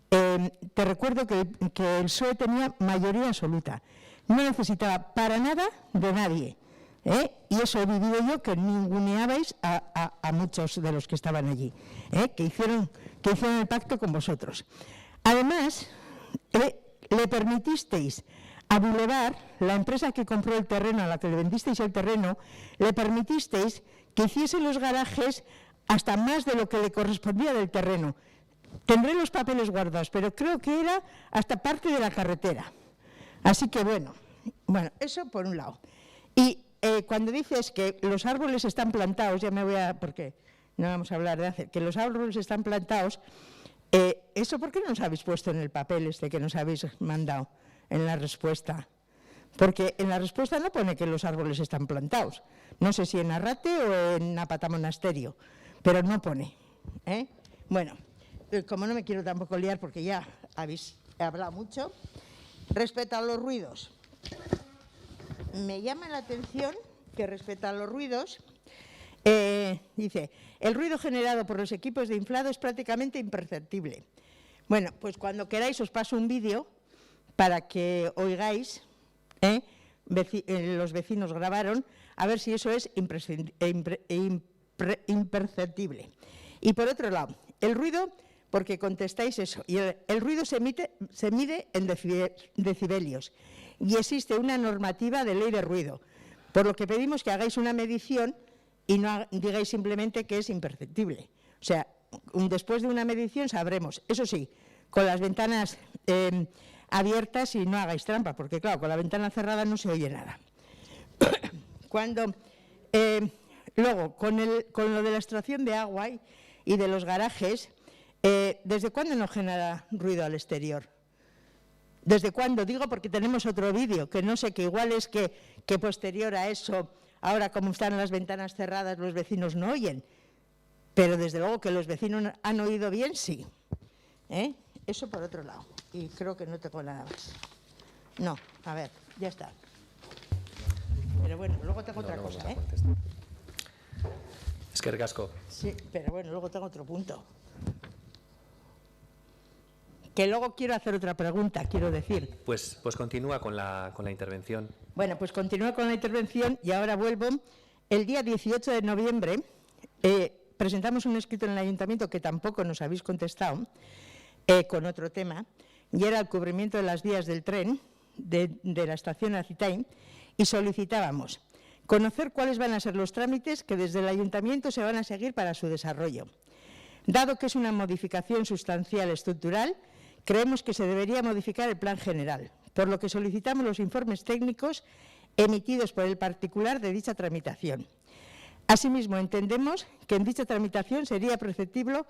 te recuerdo que el PSOE tenía mayoría absoluta, no necesitaba para nada de nadie, y eso he vivido yo, que ninguneabais a muchos de los que estaban allí, que hicieron el pacto con vosotros. Además, le permitisteis a Boulevard, la empresa que compró el terreno, a la que le vendisteis el terreno, le permitisteis que hiciese los garajes hasta más de lo que le correspondía del terreno. Tendré los papeles guardados, pero creo que era hasta parte de la carretera. Así que bueno, eso por un lado. Y cuando dices que los árboles están plantados, ya me voy a... porque no vamos a hablar de hacer, que los árboles están plantados, ¿eso por qué no os habéis puesto en el papel que nos habéis mandado en la respuesta? Porque en la respuesta no pone que los árboles están plantados. No sé si en Arrate o en Apata Monasterio, pero no pone. Bueno, como no me quiero tampoco liar porque ya habéis he hablado mucho. Respecto a los ruidos, me llama la atención que respecto a los ruidos, dice, el ruido generado por los equipos de inflado es prácticamente imperceptible. Bueno, pues cuando queráis os paso un vídeo para que oigáis, los vecinos grabaron, a ver si eso es imperceptible. Y por otro lado, el ruido, porque contestáis eso, y el ruido se mide en decibelios y existe una normativa de ley de ruido, por lo que pedimos que hagáis una medición y no digáis simplemente que es imperceptible. O sea, después de una medición sabremos, eso sí, con las ventanas abiertas y no hagáis trampa, porque claro, con la ventana cerrada no se oye nada. Luego, con lo de la extracción de agua y de los garajes, ¿desde cuándo no genera ruido al exterior? ¿Desde cuándo? Digo porque tenemos otro vídeo, que no sé, que igual es que posterior a eso, ahora como están las ventanas cerradas, los vecinos no oyen. Pero desde luego que los vecinos han oído bien, sí. Eso por otro lado. Y creo que no tengo nada más. No, a ver, ya está. Pero bueno, luego tengo otra cosa, Eskerrik asko. Sí, pero bueno, luego tengo otro punto. Que luego quiero hacer otra pregunta, quiero decir. Pues continúa con la intervención. Bueno, pues continúo con la intervención y ahora vuelvo. El día 18 de noviembre presentamos un escrito en el Ayuntamiento que tampoco nos habéis contestado, con otro tema, y era el cubrimiento de las vías del tren de la estación Arcitay, y solicitábamos conocer cuáles van a ser los trámites que desde el Ayuntamiento se van a seguir para su desarrollo. Dado que es una modificación sustancial estructural, creemos que se debería modificar el plan general, por lo que solicitamos los informes técnicos emitidos por el particular de dicha tramitación. Asimismo, entendemos que en dicha tramitación sería perceptivo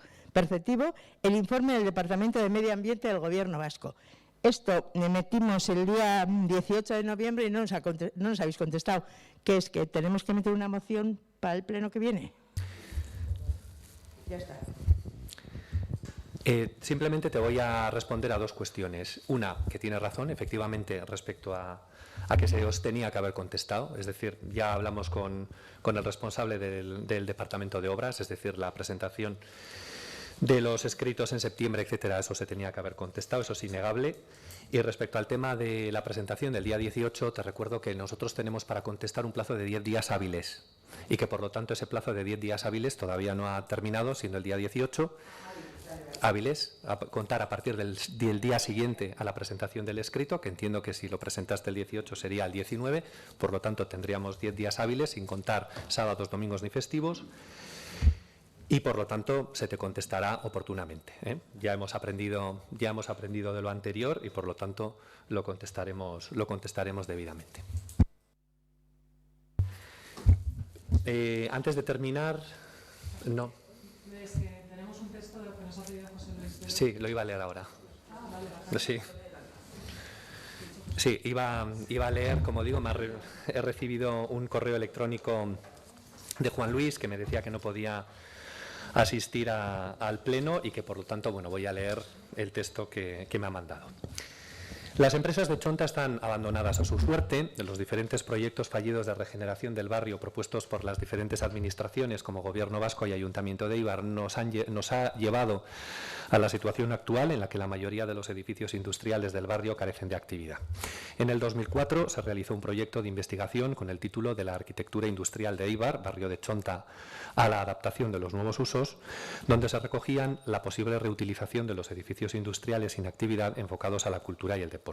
el informe del Departamento de Medio Ambiente del Gobierno vasco. Esto le metimos el día 18 de noviembre y no nos habéis contestado. ¿Qué es? ¿Que tenemos que meter una moción para el pleno que viene? Ya está. Simplemente te voy a responder a dos cuestiones. Una, que tienes razón, efectivamente, respecto a que se os tenía que haber contestado. Es decir, ya hablamos con el responsable del Departamento de Obras, es decir, la presentación de los escritos en septiembre, etcétera, eso se tenía que haber contestado, eso es innegable. Y respecto al tema de la presentación del día 18, te recuerdo que nosotros tenemos para contestar un plazo de 10 días hábiles y que, por lo tanto, ese plazo de 10 días hábiles todavía no ha terminado, siendo el día 18. Hábiles, a contar a partir del día siguiente a la presentación del escrito, que entiendo que si lo presentaste el 18 sería el 19, por lo tanto tendríamos 10 días hábiles, sin contar sábados, domingos ni festivos, y por lo tanto se te contestará oportunamente. Ya hemos aprendido de lo anterior y por lo tanto lo contestaremos debidamente. Antes de terminar, no. Tenemos un texto de lo que nos ha pedido José Luis. Sí, lo iba a leer ahora. Vale. Sí. Sí, iba a leer, como digo, he recibido un correo electrónico de Juan Luis que me decía que no podía asistir al pleno y que, por lo tanto, bueno, voy a leer el texto que me ha mandado. Las empresas de Chonta están abandonadas a su suerte. Los diferentes proyectos fallidos de regeneración del barrio propuestos por las diferentes administraciones como Gobierno vasco y Ayuntamiento de Eibar nos ha llevado a la situación actual en la que la mayoría de los edificios industriales del barrio carecen de actividad. En el 2004 se realizó un proyecto de investigación con el título de la arquitectura industrial de Eibar, barrio de Chonta, a la adaptación de los nuevos usos, donde se recogían la posible reutilización de los edificios industriales sin actividad enfocados a la cultura y el deporte.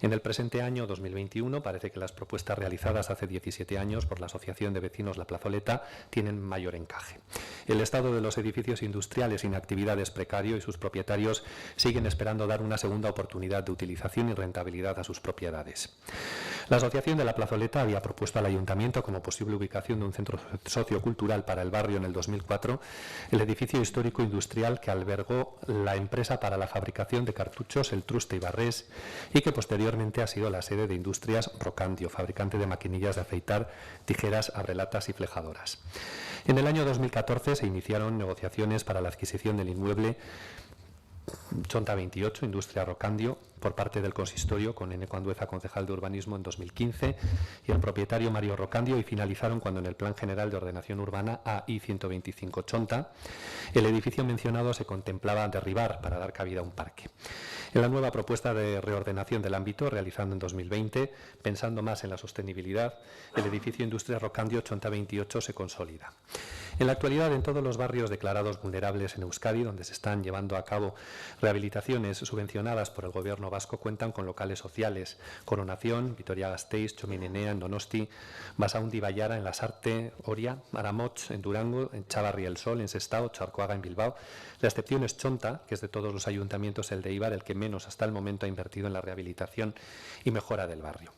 En el presente año 2021 parece que las propuestas realizadas hace 17 años por la Asociación de Vecinos La Plazoleta tienen mayor encaje. El estado de los edificios industriales sin actividad es precario y sus propietarios siguen esperando dar una segunda oportunidad de utilización y rentabilidad a sus propiedades. La Asociación de La Plazoleta había propuesto al Ayuntamiento como posible ubicación de un centro sociocultural para el barrio en el 2004 el edificio histórico industrial que albergó la empresa para la fabricación de cartuchos El Truste y Barrés y que posteriormente ha sido la sede de Industrias Rocandio, fabricante de maquinillas de afeitar, tijeras, abrelatas y flejadoras. En el año 2014 se iniciaron negociaciones para la adquisición del inmueble Chonta 28, Industria Rocandio, por parte del consistorio con Eneco Andueza, concejal de urbanismo, en 2015, y el propietario Mario Rocandio, y finalizaron cuando en el Plan General de Ordenación Urbana AI 125 Chonta, el edificio mencionado se contemplaba derribar para dar cabida a un parque. En la nueva propuesta de reordenación del ámbito, realizando en 2020, pensando más en la sostenibilidad, el edificio Industria Rocandio Chonta 28 se consolida. En la actualidad, en todos los barrios declarados vulnerables en Euskadi, donde se están llevando a cabo rehabilitaciones subvencionadas por el Gobierno vasco, cuentan con locales sociales: Coronación, Vitoria-Gasteiz, Txomin Enea en Donosti, Basaundi Baiara en Lasarte, Oria, Aramoch en Durango, en Chavarri el Sol en Sestao, Charcoaga en Bilbao. La excepción es Chonta, que es de todos los ayuntamientos el de Eibar, el que menos hasta el momento ha invertido en la rehabilitación y mejora del barrio.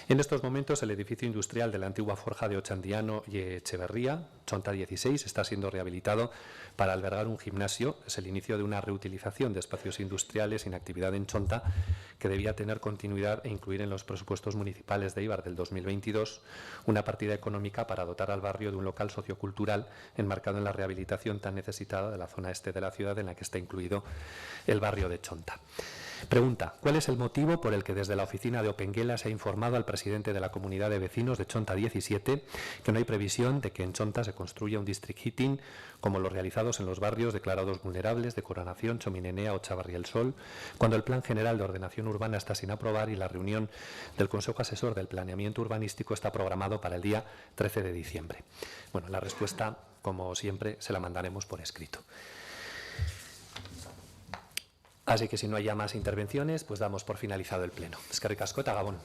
En estos momentos, el edificio industrial de la antigua forja de Ochandiano y Echeverría, Chonta 16, está siendo rehabilitado para albergar un gimnasio. Es el inicio de una reutilización de espacios industriales en actividad en Chonta, que debía tener continuidad e incluir en los presupuestos municipales de Eibar del 2022 una partida económica para dotar al barrio de un local sociocultural enmarcado en la rehabilitación tan necesitada de la zona este de la ciudad, en la que está incluido el barrio de Chonta. Pregunta: ¿cuál es el motivo por el que desde la oficina de Opengela se ha informado al presidente de la comunidad de vecinos de Chonta 17 que no hay previsión de que en Chonta se construya un district heating como los realizados en los barrios declarados vulnerables de Coronación, Txomin Enea o Chavarri el Sol, cuando el Plan General de Ordenación Urbana está sin aprobar y la reunión del Consejo Asesor del Planeamiento Urbanístico está programado para el día 13 de diciembre? Bueno, la respuesta, como siempre, se la mandaremos por escrito. Así que si no hay ya más intervenciones, pues damos por finalizado el pleno. Eskerrik asko eta Gabón.